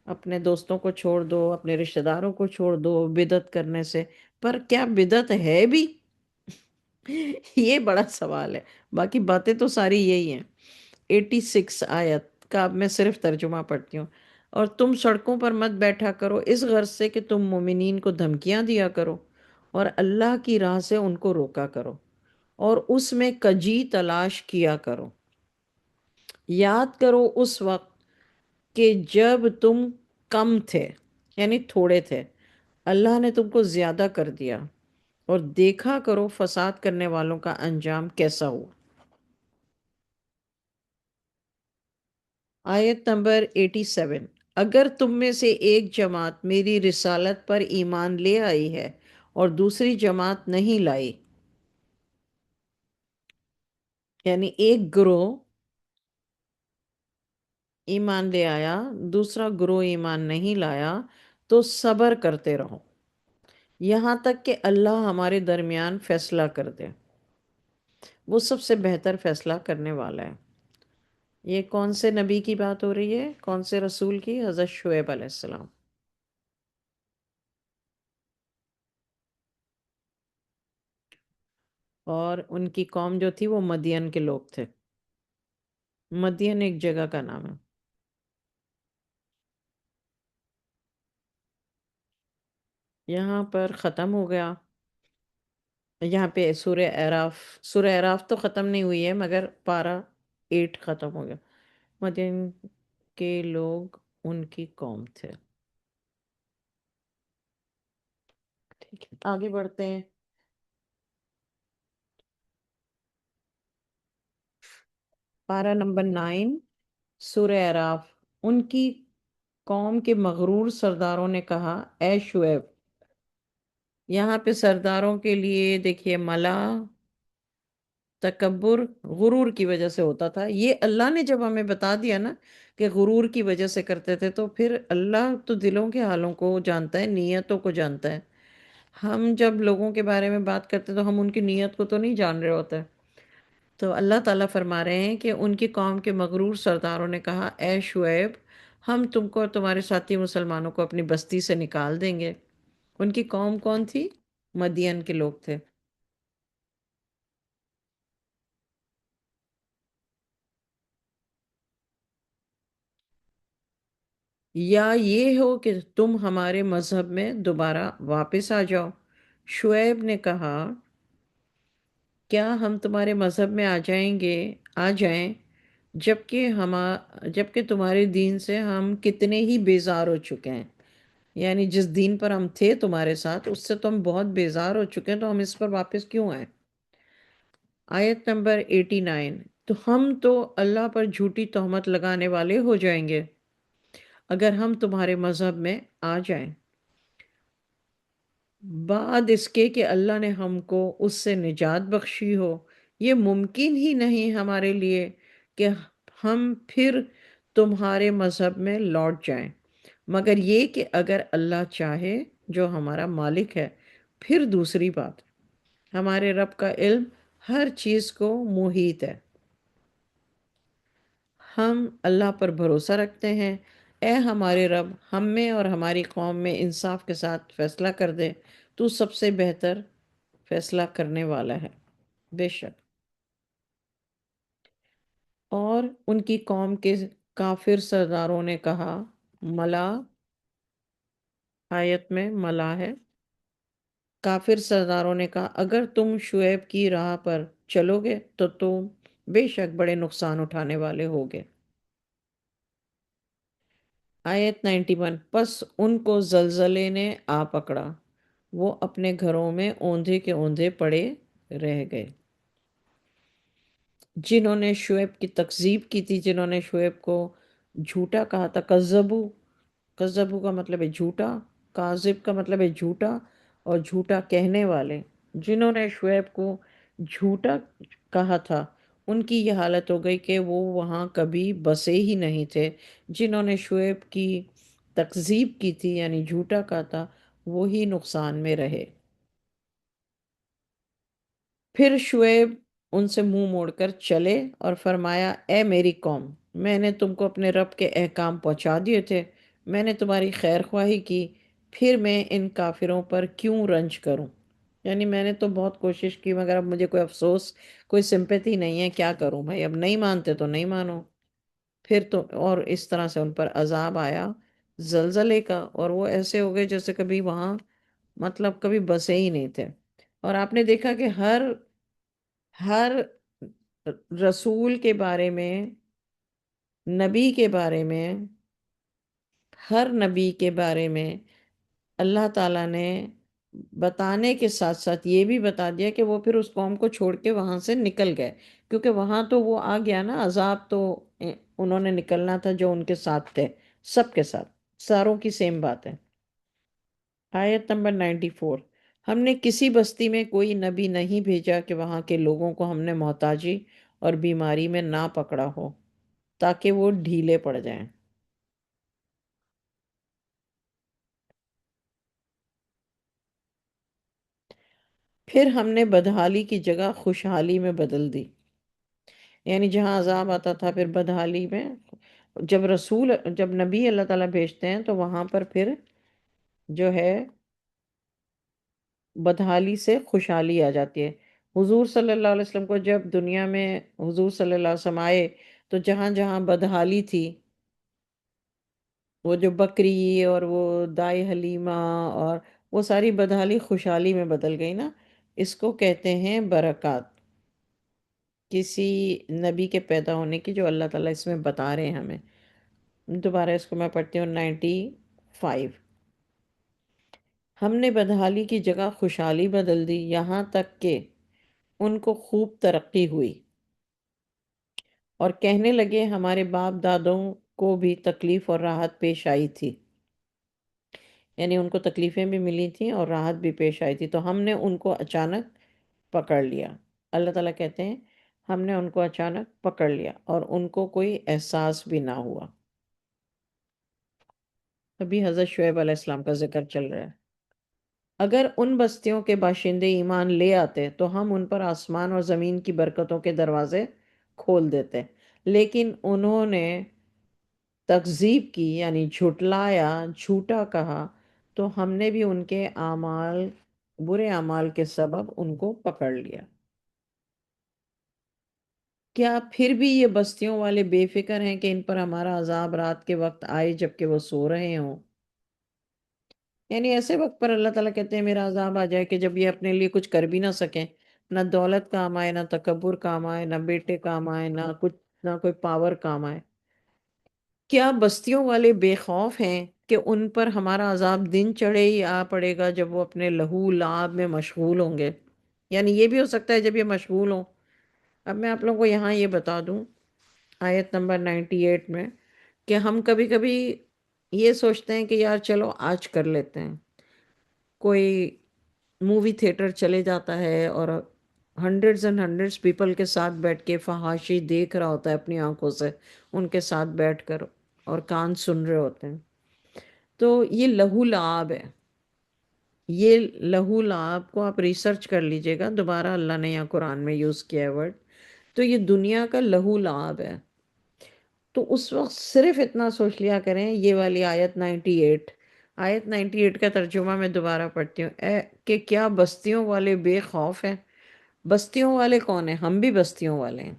Speaker 1: اپنے دوستوں کو چھوڑ دو، اپنے رشتہ داروں کو چھوڑ دو بدعت کرنے سے، پر کیا بدعت ہے بھی؟ یہ بڑا سوال ہے، باقی باتیں تو ساری یہی ہیں۔ 86 آیت کا اب میں صرف ترجمہ پڑھتی ہوں، اور تم سڑکوں پر مت بیٹھا کرو اس غرض سے کہ تم مومنین کو دھمکیاں دیا کرو اور اللہ کی راہ سے ان کو روکا کرو، اور اس میں کجی تلاش کیا کرو۔ یاد کرو اس وقت کہ جب تم کم تھے، یعنی تھوڑے تھے، اللہ نے تم کو زیادہ کر دیا، اور دیکھا کرو فساد کرنے والوں کا انجام کیسا ہوا۔ آیت نمبر 87، اگر تم میں سے ایک جماعت میری رسالت پر ایمان لے آئی ہے اور دوسری جماعت نہیں لائی، یعنی ایک گروہ ایمان لے آیا، دوسرا گروہ ایمان نہیں لایا، تو صبر کرتے رہو یہاں تک کہ اللہ ہمارے درمیان فیصلہ کر دے۔ وہ سب سے بہتر فیصلہ کرنے والا ہے۔ یہ کون سے نبی کی بات ہو رہی ہے؟ کون سے رسول کی؟ حضرت شعیب علیہ السلام۔ اور ان کی قوم جو تھی وہ مدین کے لوگ تھے۔ مدین ایک جگہ کا نام ہے۔ یہاں پر ختم ہو گیا۔ یہاں پہ سورہ اعراف تو ختم نہیں ہوئی ہے، مگر پارہ 8 ختم ہو گیا۔ مدین کے لوگ ان کی قوم تھے۔ ٹھیک ہے، آگے بڑھتے ہیں۔ پارہ نمبر 9، سورہ اعراف۔ ان کی قوم کے مغرور سرداروں نے کہا، اے شعیب۔ یہاں پہ سرداروں کے لیے دیکھیے، ملا تکبر غرور کی وجہ سے ہوتا تھا۔ یہ اللہ نے جب ہمیں بتا دیا نا کہ غرور کی وجہ سے کرتے تھے، تو پھر اللہ تو دلوں کے حالوں کو جانتا ہے، نیتوں کو جانتا ہے۔ ہم جب لوگوں کے بارے میں بات کرتے تو ہم ان کی نیت کو تو نہیں جان رہے ہوتے۔ تو اللہ تعالیٰ فرما رہے ہیں کہ ان کی قوم کے مغرور سرداروں نے کہا، اے شعیب، ہم تم کو اور تمہارے ساتھی مسلمانوں کو اپنی بستی سے نکال دیں گے۔ ان کی قوم کون تھی؟ مدین کے لوگ تھے۔ یا یہ ہو کہ تم ہمارے مذہب میں دوبارہ واپس آ جاؤ۔ شعیب نے کہا، کیا ہم تمہارے مذہب میں آ جائیں، جبکہ تمہارے دین سے ہم کتنے ہی بیزار ہو چکے ہیں۔ یعنی جس دین پر ہم تھے تمہارے ساتھ، اس سے تو ہم بہت بیزار ہو چکے ہیں، تو ہم اس پر واپس کیوں آئیں؟ آیت نمبر 89، تو ہم تو اللہ پر جھوٹی تہمت لگانے والے ہو جائیں گے اگر ہم تمہارے مذہب میں آ جائیں، بعد اس کے کہ اللہ نے ہم کو اس سے نجات بخشی ہو۔ یہ ممکن ہی نہیں ہمارے لیے کہ ہم پھر تمہارے مذہب میں لوٹ جائیں، مگر یہ کہ اگر اللہ چاہے، جو ہمارا مالک ہے۔ پھر دوسری بات، ہمارے رب کا علم ہر چیز کو محیط ہے۔ ہم اللہ پر بھروسہ رکھتے ہیں۔ اے ہمارے رب، ہم میں اور ہماری قوم میں انصاف کے ساتھ فیصلہ کر دے، تو سب سے بہتر فیصلہ کرنے والا ہے۔ بے شک۔ اور ان کی قوم کے کافر سرداروں نے کہا، ملا، آیت میں ملا ہے، کافر سرداروں نے کہا، اگر تم شعیب کی راہ پر چلو گے تو تم بے شک بڑے نقصان اٹھانے والے ہوگے۔ آیت 91، پس ان کو زلزلے نے آ پکڑا، وہ اپنے گھروں میں اوندھے کے اوندھے پڑے رہ گئے۔ جنہوں نے شعیب کی تکذیب کی تھی، جنہوں نے شعیب کو جھوٹا کہا تھا، کذبو کا مطلب ہے جھوٹا، کاذب کا مطلب ہے جھوٹا، اور جھوٹا کہنے والے، جنہوں نے شعیب کو جھوٹا کہا تھا، ان کی یہ حالت ہو گئی کہ وہ وہاں کبھی بسے ہی نہیں تھے۔ جنہوں نے شعیب کی تکذیب کی تھی، یعنی جھوٹا کہا تھا، وہی نقصان میں رہے۔ پھر شعیب ان سے منہ موڑ کر چلے اور فرمایا، اے میری قوم، میں نے تم کو اپنے رب کے احکام پہنچا دیے تھے، میں نے تمہاری خیر خواہی کی، پھر میں ان کافروں پر کیوں رنج کروں؟ یعنی میں نے تو بہت کوشش کی، مگر اب مجھے کوئی افسوس، کوئی سمپیتھی نہیں ہے، کیا کروں بھائی؟ اب نہیں مانتے تو نہیں مانو۔ پھر تو اور اس طرح سے ان پر عذاب آیا زلزلے کا، اور وہ ایسے ہو گئے جیسے کبھی وہاں مطلب کبھی بسے ہی نہیں تھے۔ اور آپ نے دیکھا کہ ہر رسول کے بارے میں، نبی کے بارے میں، ہر نبی کے بارے میں اللہ تعالیٰ نے بتانے کے ساتھ ساتھ یہ بھی بتا دیا کہ وہ پھر اس قوم کو چھوڑ کے وہاں سے نکل گئے، کیونکہ وہاں تو وہ آ گیا نا، عذاب تو انہوں نے نکلنا تھا جو ان کے ساتھ تھے، سب کے ساتھ، ساروں کی سیم بات ہے۔ آیت نمبر 94، ہم نے کسی بستی میں کوئی نبی نہیں بھیجا کہ وہاں کے لوگوں کو ہم نے محتاجی اور بیماری میں نہ پکڑا ہو تاکہ وہ ڈھیلے پڑ جائیں۔ پھر ہم نے بدحالی کی جگہ خوشحالی میں بدل دی. یعنی جہاں عذاب آتا تھا پھر بدحالی میں، جب نبی اللہ تعالیٰ بھیجتے ہیں تو وہاں پر پھر جو ہے بدحالی سے خوشحالی آ جاتی ہے. حضور صلی اللہ علیہ وسلم کو جب دنیا میں حضور صلی اللہ علیہ وسلم آئے تو جہاں جہاں بدحالی تھی، وہ جو بکری اور وہ دائے حلیمہ اور وہ ساری بدحالی خوشحالی میں بدل گئی نا. اس کو کہتے ہیں برکات، کسی نبی کے پیدا ہونے کی، جو اللہ تعالیٰ اس میں بتا رہے ہیں ہمیں. دوبارہ اس کو میں پڑھتی ہوں. 95. ہم نے بدحالی کی جگہ خوشحالی بدل دی، یہاں تک کہ ان کو خوب ترقی ہوئی اور کہنے لگے ہمارے باپ دادوں کو بھی تکلیف اور راحت پیش آئی تھی. یعنی ان کو تکلیفیں بھی ملی تھیں اور راحت بھی پیش آئی تھی، تو ہم نے ان کو اچانک پکڑ لیا. اللہ تعالیٰ کہتے ہیں ہم نے ان کو اچانک پکڑ لیا اور ان کو کوئی احساس بھی نہ ہوا. ابھی حضرت شعیب علیہ السلام کا ذکر چل رہا ہے. اگر ان بستیوں کے باشندے ایمان لے آتے تو ہم ان پر آسمان اور زمین کی برکتوں کے دروازے کھول دیتے، لیکن انہوں نے تکذیب کی، یعنی جھٹلایا، جھوٹا کہا، تو ہم نے بھی ان کے برے اعمال کے سبب ان کو پکڑ لیا. کیا پھر بھی یہ بستیوں والے بے فکر ہیں کہ ان پر ہمارا عذاب رات کے وقت آئے جبکہ وہ سو رہے ہوں؟ یعنی ایسے وقت پر اللہ تعالیٰ کہتے ہیں میرا عذاب آ جائے کہ جب یہ اپنے لیے کچھ کر بھی نہ سکیں، نہ دولت کام آئے، نہ تکبر کام آئے، نہ بیٹے کام آئے، نہ کوئی پاور کام آئے. کیا بستیوں والے بے خوف ہیں کہ ان پر ہمارا عذاب دن چڑھے ہی آ پڑے گا جب وہ اپنے لہو لعاب میں مشغول ہوں گے؟ یعنی یہ بھی ہو سکتا ہے جب یہ مشغول ہوں. اب میں آپ لوگوں کو یہاں یہ بتا دوں آیت نمبر 98 میں کہ ہم کبھی کبھی یہ سوچتے ہیں کہ یار چلو آج کر لیتے ہیں. کوئی مووی تھیٹر چلے جاتا ہے اور ہنڈریڈز اینڈ ہنڈریڈز پیپل کے ساتھ بیٹھ کے فحاشی دیکھ رہا ہوتا ہے اپنی آنکھوں سے، ان کے ساتھ بیٹھ کر، اور کان سن رہے ہوتے ہیں. تو یہ لہو لعاب ہے. یہ لہو لعاب کو آپ ریسرچ کر لیجئے گا، دوبارہ اللہ نے یہاں قرآن میں یوز کیا ہے ورڈ. تو یہ دنیا کا لہو لعاب ہے. تو اس وقت صرف اتنا سوچ لیا کریں، یہ والی آیت 98، آیت 98 کا ترجمہ میں دوبارہ پڑھتی ہوں. کہ کیا بستیوں والے بے خوف ہیں؟ بستیوں والے کون ہیں؟ ہم بھی بستیوں والے ہیں.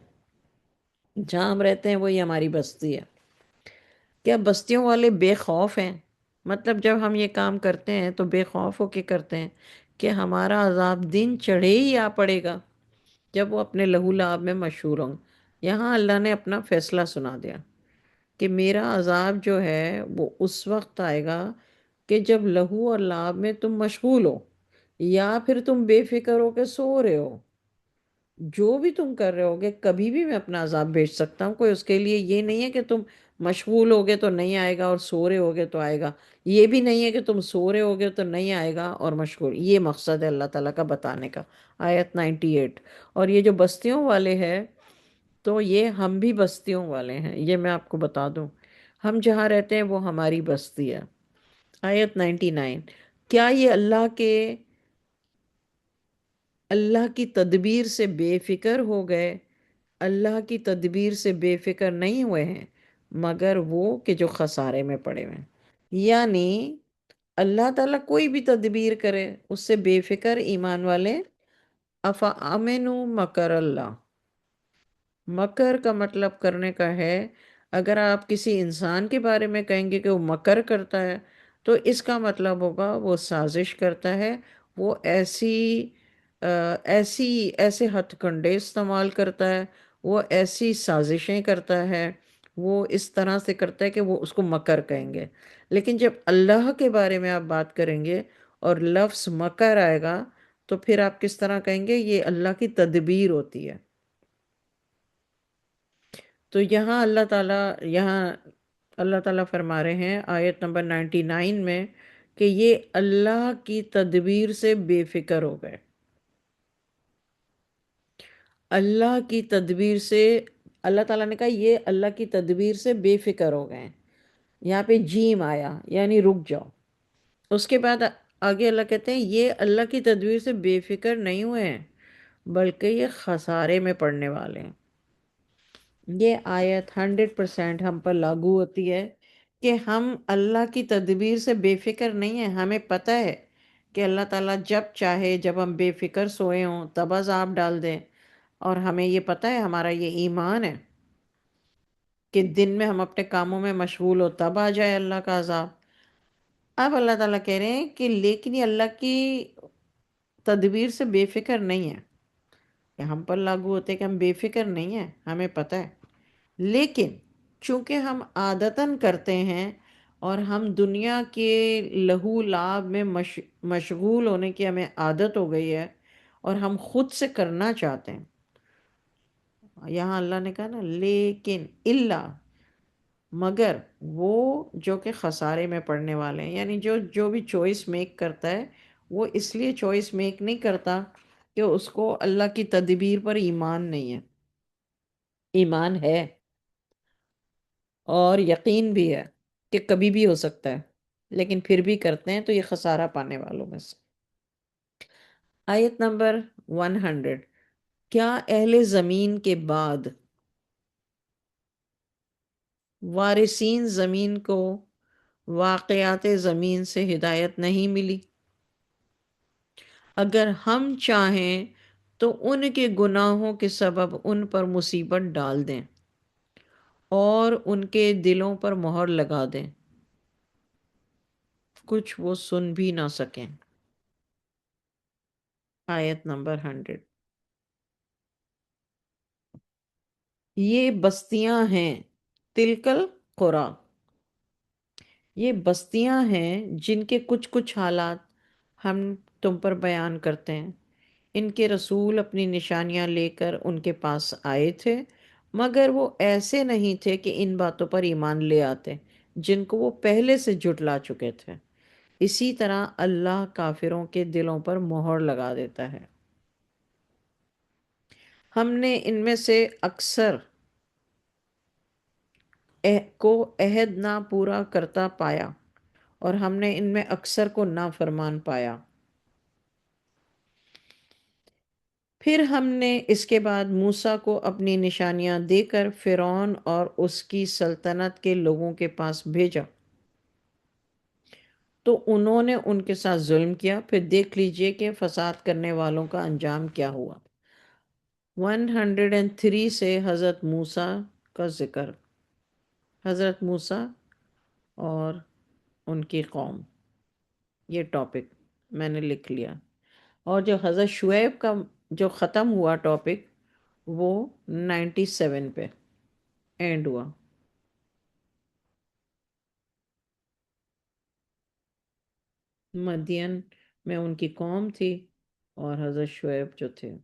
Speaker 1: جہاں ہم رہتے ہیں وہی ہماری بستی ہے. کیا بستیوں والے بے خوف ہیں؟ مطلب جب ہم یہ کام کرتے ہیں تو بے خوف ہو کے کرتے ہیں کہ ہمارا عذاب دن چڑھے ہی آ پڑے گا جب وہ اپنے لہو لعاب میں مشہور ہوں. یہاں اللہ نے اپنا فیصلہ سنا دیا کہ میرا عذاب جو ہے وہ اس وقت آئے گا کہ جب لہو اور لعاب میں تم مشغول ہو، یا پھر تم بے فکر ہو کے سو رہے ہو. جو بھی تم کر رہے ہوگے کبھی بھی میں اپنا عذاب بھیج سکتا ہوں. کوئی اس کے لیے یہ نہیں ہے کہ تم مشغول ہوگے تو نہیں آئے گا اور سو رہے ہوگے تو آئے گا. یہ بھی نہیں ہے کہ تم سو رہے ہوگے تو نہیں آئے گا اور مشغول. یہ مقصد ہے اللہ تعالیٰ کا بتانے کا. آیت 98. اور یہ جو بستیوں والے ہیں تو یہ ہم بھی بستیوں والے ہیں، یہ میں آپ کو بتا دوں. ہم جہاں رہتے ہیں وہ ہماری بستی ہے. آیت 99. کیا یہ اللہ کی تدبیر سے بے فکر ہو گئے؟ اللہ کی تدبیر سے بے فکر نہیں ہوئے ہیں مگر وہ کہ جو خسارے میں پڑے ہوئے ہیں. یعنی اللہ تعالیٰ کوئی بھی تدبیر کرے اس سے بے فکر ایمان والے. افامنوا مکر اللہ. مکر کا مطلب کرنے کا ہے، اگر آپ کسی انسان کے بارے میں کہیں گے کہ وہ مکر کرتا ہے تو اس کا مطلب ہوگا وہ سازش کرتا ہے، وہ ایسے ہتھ کنڈے استعمال کرتا ہے، وہ ایسی سازشیں کرتا ہے، وہ اس طرح سے کرتا ہے کہ وہ اس کو مکر کہیں گے. لیکن جب اللہ کے بارے میں آپ بات کریں گے اور لفظ مکر آئے گا تو پھر آپ کس طرح کہیں گے؟ یہ اللہ کی تدبیر ہوتی ہے. تو یہاں اللہ تعالیٰ فرما رہے ہیں آیت نمبر 99 میں کہ یہ اللہ کی تدبیر سے بے فکر ہو گئے. اللہ کی تدبیر سے، اللہ تعالیٰ نے کہا یہ اللہ کی تدبیر سے بے فکر ہو گئے ہیں. یہاں پہ جیم آیا یعنی رک جاؤ. اس کے بعد آگے اللہ کہتے ہیں یہ اللہ کی تدبیر سے بے فکر نہیں ہوئے ہیں بلکہ یہ خسارے میں پڑنے والے ہیں۔ یہ آیت 100% ہم پر لاگو ہوتی ہے کہ ہم اللہ کی تدبیر سے بے فکر نہیں ہیں۔ ہمیں پتہ ہے کہ اللہ تعالیٰ جب چاہے، جب ہم بے فکر سوئے ہوں تب عذاب ڈال دیں، اور ہمیں یہ پتہ ہے، ہمارا یہ ایمان ہے کہ دن میں ہم اپنے کاموں میں مشغول ہو تب آ جائے اللہ کا عذاب۔ اب اللہ تعالیٰ کہہ رہے ہیں کہ لیکن یہ اللہ کی تدبیر سے بے فکر نہیں ہے، کہ ہم پر لاگو ہوتے کہ ہم بے فکر نہیں ہیں، ہمیں پتہ ہے، لیکن چونکہ ہم عادتاً کرتے ہیں اور ہم دنیا کے لہو لعب میں مشغول ہونے کی ہمیں عادت ہو گئی ہے، اور ہم خود سے کرنا چاہتے ہیں۔ یہاں اللہ نے کہا نا لیکن اللہ، مگر وہ جو کہ خسارے میں پڑنے والے ہیں، یعنی جو بھی چوائس میک کرتا ہے وہ اس لیے چوائس میک نہیں کرتا کہ اس کو اللہ کی تدبیر پر ایمان نہیں ہے۔ ایمان ہے اور یقین بھی ہے کہ کبھی بھی ہو سکتا ہے، لیکن پھر بھی کرتے ہیں تو یہ خسارہ پانے والوں میں سے۔ آیت نمبر 100، کیا اہل زمین کے بعد وارثین زمین کو واقعات زمین سے ہدایت نہیں ملی؟ اگر ہم چاہیں تو ان کے گناہوں کے سبب ان پر مصیبت ڈال دیں اور ان کے دلوں پر مہر لگا دیں، کچھ وہ سن بھی نہ سکیں۔ آیت نمبر 100، یہ بستیاں ہیں، تلکل قرا، یہ بستیاں ہیں جن کے کچھ کچھ حالات ہم تم پر بیان کرتے ہیں۔ ان کے رسول اپنی نشانیاں لے کر ان کے پاس آئے تھے، مگر وہ ایسے نہیں تھے کہ ان باتوں پر ایمان لے آتے جن کو وہ پہلے سے جھٹلا چکے تھے۔ اسی طرح اللہ کافروں کے دلوں پر مہر لگا دیتا ہے۔ ہم نے ان میں سے اکثر کو عہد نہ پورا کرتا پایا، اور ہم نے ان میں اکثر کو نافرمان پایا۔ پھر ہم نے اس کے بعد موسیٰ کو اپنی نشانیاں دے کر فرعون اور اس کی سلطنت کے لوگوں کے پاس بھیجا، تو انہوں نے ان کے ساتھ ظلم کیا۔ پھر دیکھ لیجئے کہ فساد کرنے والوں کا انجام کیا ہوا۔ 103 سے حضرت موسیٰ کا ذکر، حضرت موسیٰ اور ان کی قوم، یہ ٹاپک میں نے لکھ لیا۔ اور جو حضرت شعیب کا جو ختم ہوا ٹاپک، وہ 97 پہ اینڈ ہوا۔ مدین میں ان کی قوم تھی اور حضرت شعیب جو تھے،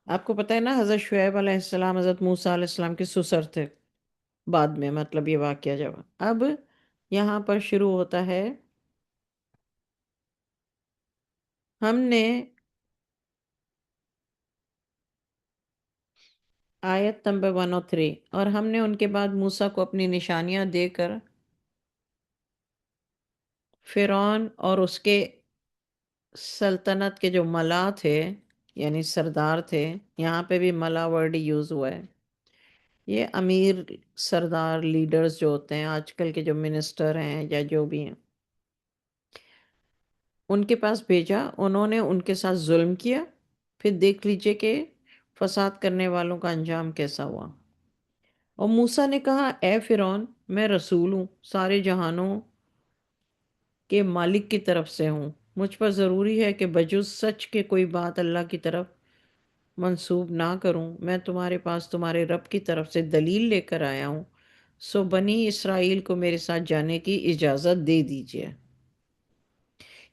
Speaker 1: آپ کو پتہ ہے نا، حضرت شعیب علیہ السلام حضرت موسیٰ علیہ السلام کے سسر تھے بعد میں، مطلب یہ واقعہ جب اب یہاں پر شروع ہوتا ہے، ہم نے آیت نمبر 103، اور ہم نے ان کے بعد موسیٰ کو اپنی نشانیاں دے کر فرعون اور اس کے سلطنت کے جو ملا تھے، یعنی سردار تھے، یہاں پہ بھی ملا ورڈ یوز ہوا ہے، یہ امیر سردار لیڈرز جو ہوتے ہیں آج کل کے، جو منسٹر ہیں یا جو بھی ہیں، ان کے پاس بھیجا، انہوں نے ان کے ساتھ ظلم کیا۔ پھر دیکھ لیجئے کہ فساد کرنے والوں کا انجام کیسا ہوا۔ اور موسیٰ نے کہا اے فرعون، میں رسول ہوں، سارے جہانوں کے مالک کی طرف سے ہوں، مجھ پر ضروری ہے کہ بجز سچ کے کوئی بات اللہ کی طرف منسوب نہ کروں۔ میں تمہارے پاس تمہارے رب کی طرف سے دلیل لے کر آیا ہوں، سو بنی اسرائیل کو میرے ساتھ جانے کی اجازت دے دیجیے۔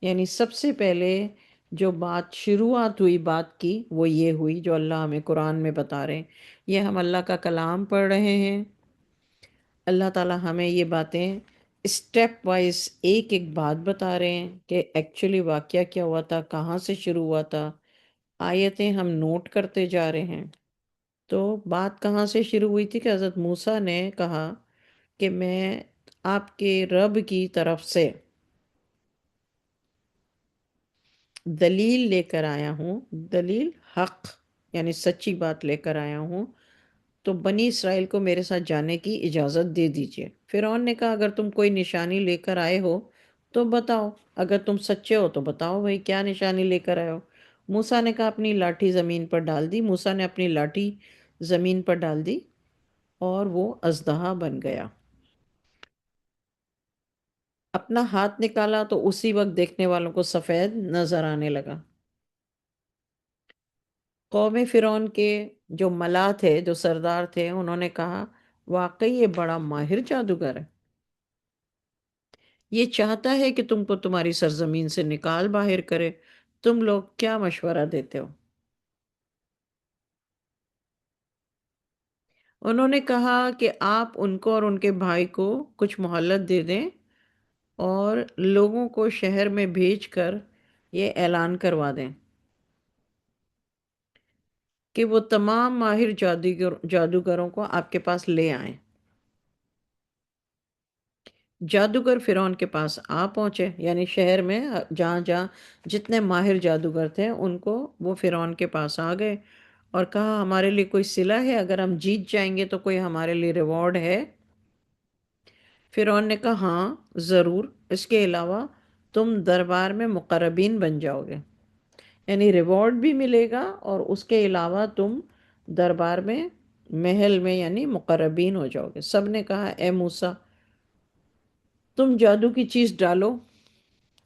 Speaker 1: یعنی سب سے پہلے جو بات شروعات ہوئی بات کی، وہ یہ ہوئی جو اللہ ہمیں قرآن میں بتا رہے ہیں۔ یہ ہم اللہ کا کلام پڑھ رہے ہیں، اللہ تعالیٰ ہمیں یہ باتیں اسٹیپ وائز ایک ایک بات بتا رہے ہیں کہ ایکچولی واقعہ کیا ہوا تھا، کہاں سے شروع ہوا تھا، آیتیں ہم نوٹ کرتے جا رہے ہیں۔ تو بات کہاں سے شروع ہوئی تھی کہ حضرت موسیٰ نے کہا کہ میں آپ کے رب کی طرف سے دلیل لے کر آیا ہوں، دلیل حق یعنی سچی بات لے کر آیا ہوں، تو بنی اسرائیل کو میرے ساتھ جانے کی اجازت دے دیجئے۔ فرعون نے کہا اگر تم کوئی نشانی لے کر آئے ہو تو بتاؤ، اگر تم سچے ہو تو بتاؤ بھائی کیا نشانی لے کر آئے ہو۔ موسیٰ نے کہا اپنی لاٹھی زمین پر ڈال دی۔ موسیٰ نے اپنی لاٹھی زمین پر ڈال دی اور وہ اژدہا بن گیا۔ اپنا ہاتھ نکالا تو اسی وقت دیکھنے والوں کو سفید نظر آنے لگا۔ قوم فرعون کے جو ملا تھے، جو سردار تھے، انہوں نے کہا واقعی یہ بڑا ماہر جادوگر ہے، یہ چاہتا ہے کہ تم کو تمہاری سرزمین سے نکال باہر کرے، تم لوگ کیا مشورہ دیتے ہو؟ انہوں نے کہا کہ آپ ان کو اور ان کے بھائی کو کچھ مہلت دے دیں اور لوگوں کو شہر میں بھیج کر یہ اعلان کروا دیں کہ وہ تمام ماہر جادوگروں کو آپ کے پاس لے آئیں۔ جادوگر فرعون کے پاس آ پہنچے، یعنی شہر میں جہاں جہاں جتنے ماہر جادوگر تھے ان کو وہ فرعون کے پاس آ گئے اور کہا ہمارے لیے کوئی صلہ ہے، اگر ہم جیت جائیں گے تو کوئی ہمارے لیے ریوارڈ ہے؟ فرعون نے کہا ہاں ضرور، اس کے علاوہ تم دربار میں مقربین بن جاؤ گے، یعنی ریوارڈ بھی ملے گا اور اس کے علاوہ تم دربار میں محل میں یعنی مقربین ہو جاؤ گے۔ سب نے کہا اے موسیٰ تم جادو کی چیز ڈالو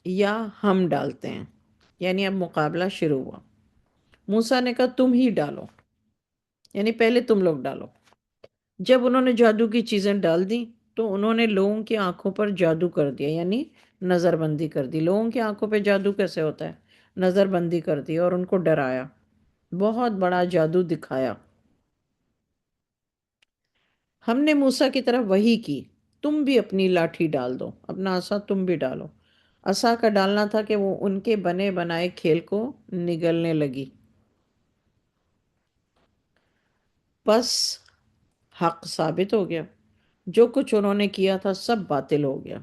Speaker 1: یا ہم ڈالتے ہیں، یعنی اب مقابلہ شروع ہوا۔ موسیٰ نے کہا تم ہی ڈالو، یعنی پہلے تم لوگ ڈالو۔ جب انہوں نے جادو کی چیزیں ڈال دیں تو انہوں نے لوگوں کی آنکھوں پر جادو کر دیا، یعنی نظر بندی کر دی۔ لوگوں کی آنکھوں پہ جادو کیسے ہوتا ہے؟ نظر بندی کر دی اور ان کو ڈرایا، بہت بڑا جادو دکھایا۔ ہم نے موسیٰ کی طرف وحی کی تم بھی اپنی لاٹھی ڈال دو، اپنا عصا تم بھی ڈالو۔ عصا کا ڈالنا تھا کہ وہ ان کے بنے بنائے کھیل کو نگلنے لگی، بس حق ثابت ہو گیا، جو کچھ انہوں نے کیا تھا سب باطل ہو گیا۔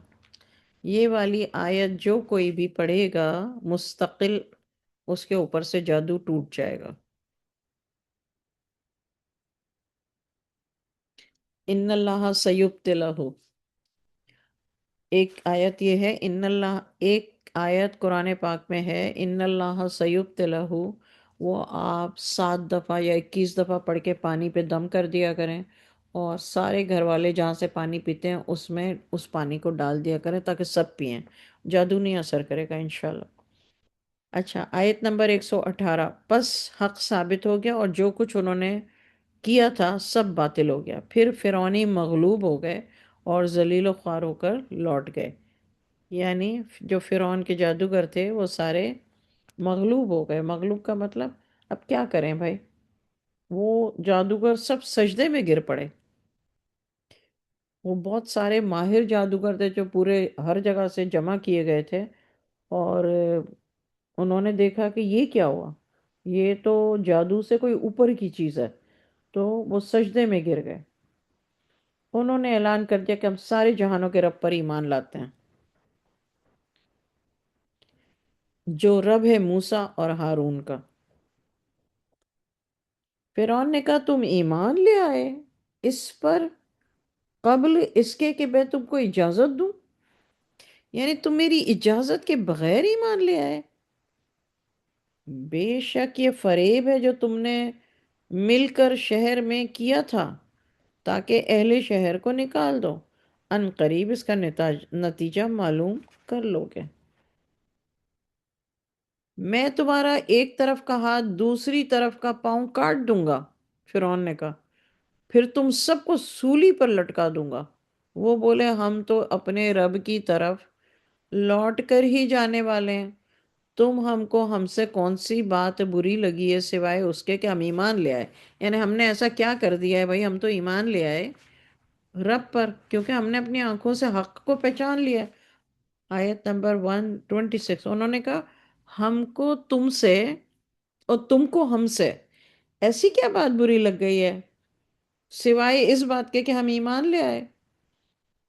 Speaker 1: یہ والی آیت جو کوئی بھی پڑھے گا مستقل اس کے اوپر سے جادو ٹوٹ جائے گا۔ ان اللہ سیبطلہ، ایک آیت یہ ہے ان اللہ، ایک آیت قرآن پاک میں ہے ان اللہ سیبطلہ، وہ آپ 7 دفعہ یا 21 دفعہ پڑھ کے پانی پہ دم کر دیا کریں اور سارے گھر والے جہاں سے پانی پیتے ہیں اس میں اس پانی کو ڈال دیا کریں تاکہ سب پئیں، جادو نہیں اثر کرے گا انشاءاللہ۔ اچھا آیت نمبر 118، پس حق ثابت ہو گیا اور جو کچھ انہوں نے کیا تھا سب باطل ہو گیا، پھر فرعونی مغلوب ہو گئے اور ذلیل و خوار ہو کر لوٹ گئے، یعنی جو فرعون کے جادوگر تھے وہ سارے مغلوب ہو گئے۔ مغلوب کا مطلب اب کیا کریں بھائی، وہ جادوگر سب سجدے میں گر پڑے۔ وہ بہت سارے ماہر جادوگر تھے جو پورے ہر جگہ سے جمع کیے گئے تھے اور انہوں نے دیکھا کہ یہ کیا ہوا، یہ تو جادو سے کوئی اوپر کی چیز ہے، تو وہ سجدے میں گر گئے۔ انہوں نے اعلان کر دیا کہ ہم سارے جہانوں کے رب پر ایمان لاتے ہیں، جو رب ہے موسیٰ اور ہارون کا۔ فرعون نے کہا تم ایمان لے آئے اس پر قبل اس کے کہ میں تم کو اجازت دوں، یعنی تم میری اجازت کے بغیر ایمان لے آئے؟ بے شک یہ فریب ہے جو تم نے مل کر شہر میں کیا تھا تاکہ اہل شہر کو نکال دو، ان قریب اس کا نتیجہ معلوم کر لو گے۔ میں تمہارا ایک طرف کا ہاتھ دوسری طرف کا پاؤں کاٹ دوں گا، فرعون نے کہا، پھر تم سب کو سولی پر لٹکا دوں گا۔ وہ بولے ہم تو اپنے رب کی طرف لوٹ کر ہی جانے والے ہیں، تم ہم کو ہم سے کون سی بات بری لگی ہے سوائے اس کے کہ ہم ایمان لے آئے، یعنی ہم نے ایسا کیا کر دیا ہے بھائی، ہم تو ایمان لے آئے رب پر کیونکہ ہم نے اپنی آنکھوں سے حق کو پہچان لیا۔ آیت نمبر 126، انہوں نے کہا ہم کو تم سے اور تم کو ہم سے ایسی کیا بات بری لگ گئی ہے سوائے اس بات کے کہ ہم ایمان لے آئے؟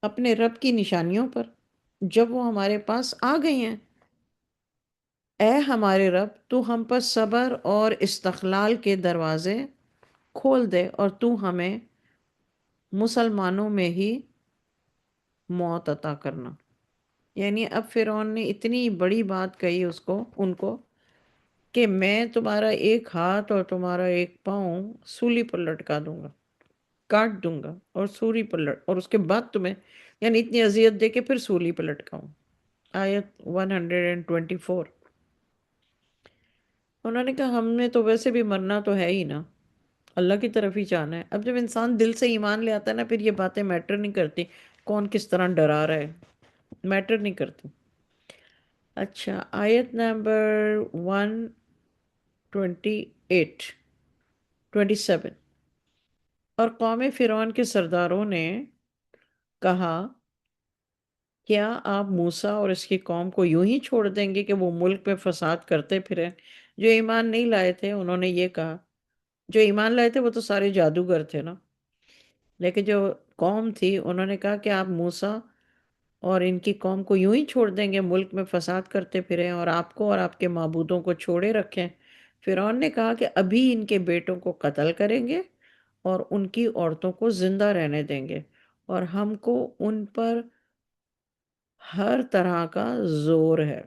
Speaker 1: اپنے رب کی نشانیوں پر جب وہ ہمارے پاس آ گئی ہیں۔ اے ہمارے رب، تو ہم پر صبر اور استقلال کے دروازے کھول دے اور تو ہمیں مسلمانوں میں ہی موت عطا کرنا۔ یعنی اب فرعون نے اتنی بڑی بات کہی ان کو کہ میں تمہارا ایک ہاتھ اور تمہارا ایک پاؤں سولی پر لٹکا دوں گا، کاٹ دوں گا اور سولی پر اور اس کے بعد تمہیں، یعنی اتنی اذیت دے کے پھر سولی پر لٹکاؤں۔ آیت 124۔ انہوں نے کہا ہم نے تو ویسے بھی مرنا تو ہے ہی نا، اللہ کی طرف ہی جانا ہے۔ اب جب انسان دل سے ایمان لے آتا ہے نا، پھر یہ باتیں میٹر نہیں کرتی، کون کس طرح ڈرا رہا ہے، میٹر نہیں کرتی۔ اچھا، آیت نمبر 128 27۔ اور قوم فرعون کے سرداروں نے کہا کیا آپ موسیٰ اور اس کی قوم کو یوں ہی چھوڑ دیں گے کہ وہ ملک میں فساد کرتے پھریں؟ جو ایمان نہیں لائے تھے، انہوں نے یہ کہا، جو ایمان لائے تھے وہ تو سارے جادوگر تھے نا، لیکن جو قوم تھی انہوں نے کہا کہ آپ موسیٰ اور ان کی قوم کو یوں ہی چھوڑ دیں گے ملک میں فساد کرتے پھریں اور آپ کو اور آپ کے معبودوں کو چھوڑے رکھیں؟ فرعون نے کہا کہ ابھی ان کے بیٹوں کو قتل کریں گے اور ان کی عورتوں کو زندہ رہنے دیں گے، اور ہم کو ان پر ہر طرح کا زور ہے۔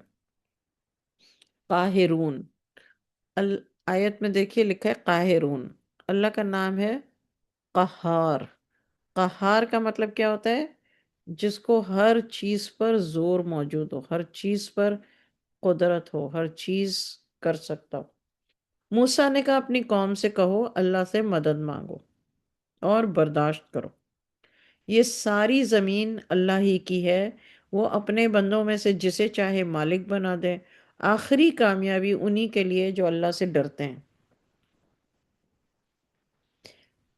Speaker 1: قاہرون، آیت میں دیکھیے لکھا ہے قاہرون، اللہ کا نام ہے قہار۔ قہار کا مطلب کیا ہوتا ہے؟ جس کو ہر چیز پر زور موجود ہو، ہر چیز پر قدرت ہو، ہر چیز کر سکتا ہو۔ موسیٰ نے کہا اپنی قوم سے کہو اللہ سے مدد مانگو اور برداشت کرو، یہ ساری زمین اللہ ہی کی ہے، وہ اپنے بندوں میں سے جسے چاہے مالک بنا دے، آخری کامیابی انہی کے لیے جو اللہ سے ڈرتے ہیں۔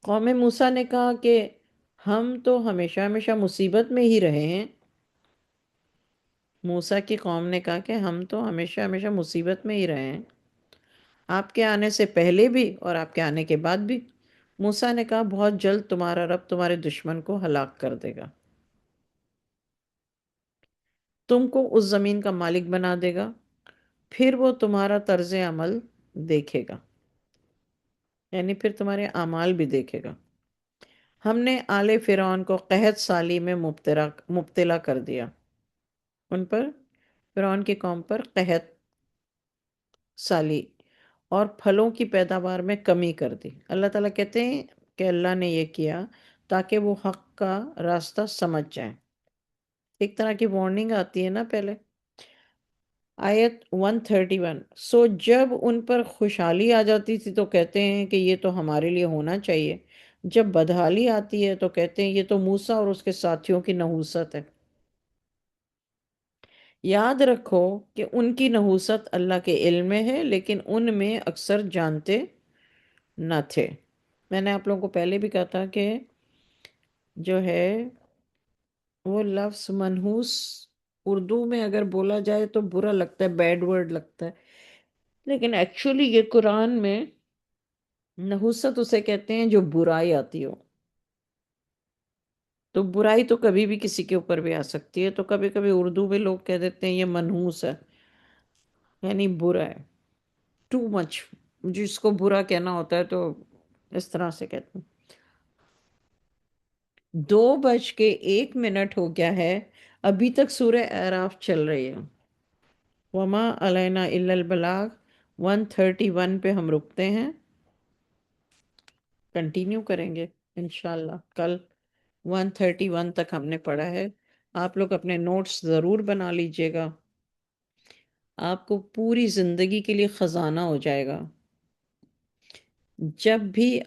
Speaker 1: قوم موسیٰ نے کہا کہ ہم تو ہمیشہ ہمیشہ مصیبت میں ہی رہے ہیں۔ موسیٰ کی قوم نے کہا کہ ہم تو ہمیشہ ہمیشہ مصیبت میں ہی رہے ہیں، آپ کے آنے سے پہلے بھی اور آپ کے آنے کے بعد بھی۔ موسیٰ نے کہا بہت جلد تمہارا رب تمہارے دشمن کو ہلاک کر دے گا، تم کو اس زمین کا مالک بنا دے گا، پھر وہ تمہارا طرز عمل دیکھے گا، یعنی پھر تمہارے اعمال بھی دیکھے گا۔ ہم نے آل فرعون کو قحط سالی میں مبتلا کر دیا، ان پر، فرعون کی قوم پر قحط سالی اور پھلوں کی پیداوار میں کمی کر دی۔ اللہ تعالیٰ کہتے ہیں کہ اللہ نے یہ کیا تاکہ وہ حق کا راستہ سمجھ جائیں۔ ایک طرح کی وارننگ آتی ہے نا پہلے۔ آیت 131۔ سو جب ان پر خوشحالی آ جاتی تھی تو کہتے ہیں کہ یہ تو ہمارے لیے ہونا چاہیے، جب بدحالی آتی ہے تو کہتے ہیں یہ تو موسیٰ اور اس کے ساتھیوں کی نحوست ہے۔ یاد رکھو کہ ان کی نحوست اللہ کے علم میں ہے، لیکن ان میں اکثر جانتے نہ تھے۔ میں نے آپ لوگوں کو پہلے بھی کہا تھا کہ جو ہے وہ لفظ منحوس اردو میں اگر بولا جائے تو برا لگتا ہے، بیڈ ورڈ لگتا ہے، لیکن ایکچولی یہ قرآن میں نحوست اسے کہتے ہیں جو برائی آتی ہو۔ تو برائی تو کبھی بھی کسی کے اوپر بھی آ سکتی ہے، تو کبھی کبھی اردو میں لوگ کہہ دیتے ہیں یہ منحوس ہے، یعنی برا ہے، ٹو مچ، جس کو برا کہنا ہوتا ہے تو اس طرح سے کہتے ہیں۔ 2:01 ہو گیا ہے، ابھی تک سورہ اعراف چل رہی ہے۔ وما علینا الا البلاغ، 131 پہ ہم رکتے ہیں، کنٹینیو کریں گے انشاءاللہ کل۔ 131 تک ہم نے پڑھا ہے، آپ لوگ اپنے نوٹس ضرور بنا لیجئے گا، آپ کو پوری زندگی کے لیے خزانہ ہو جائے گا۔ جب بھی آپ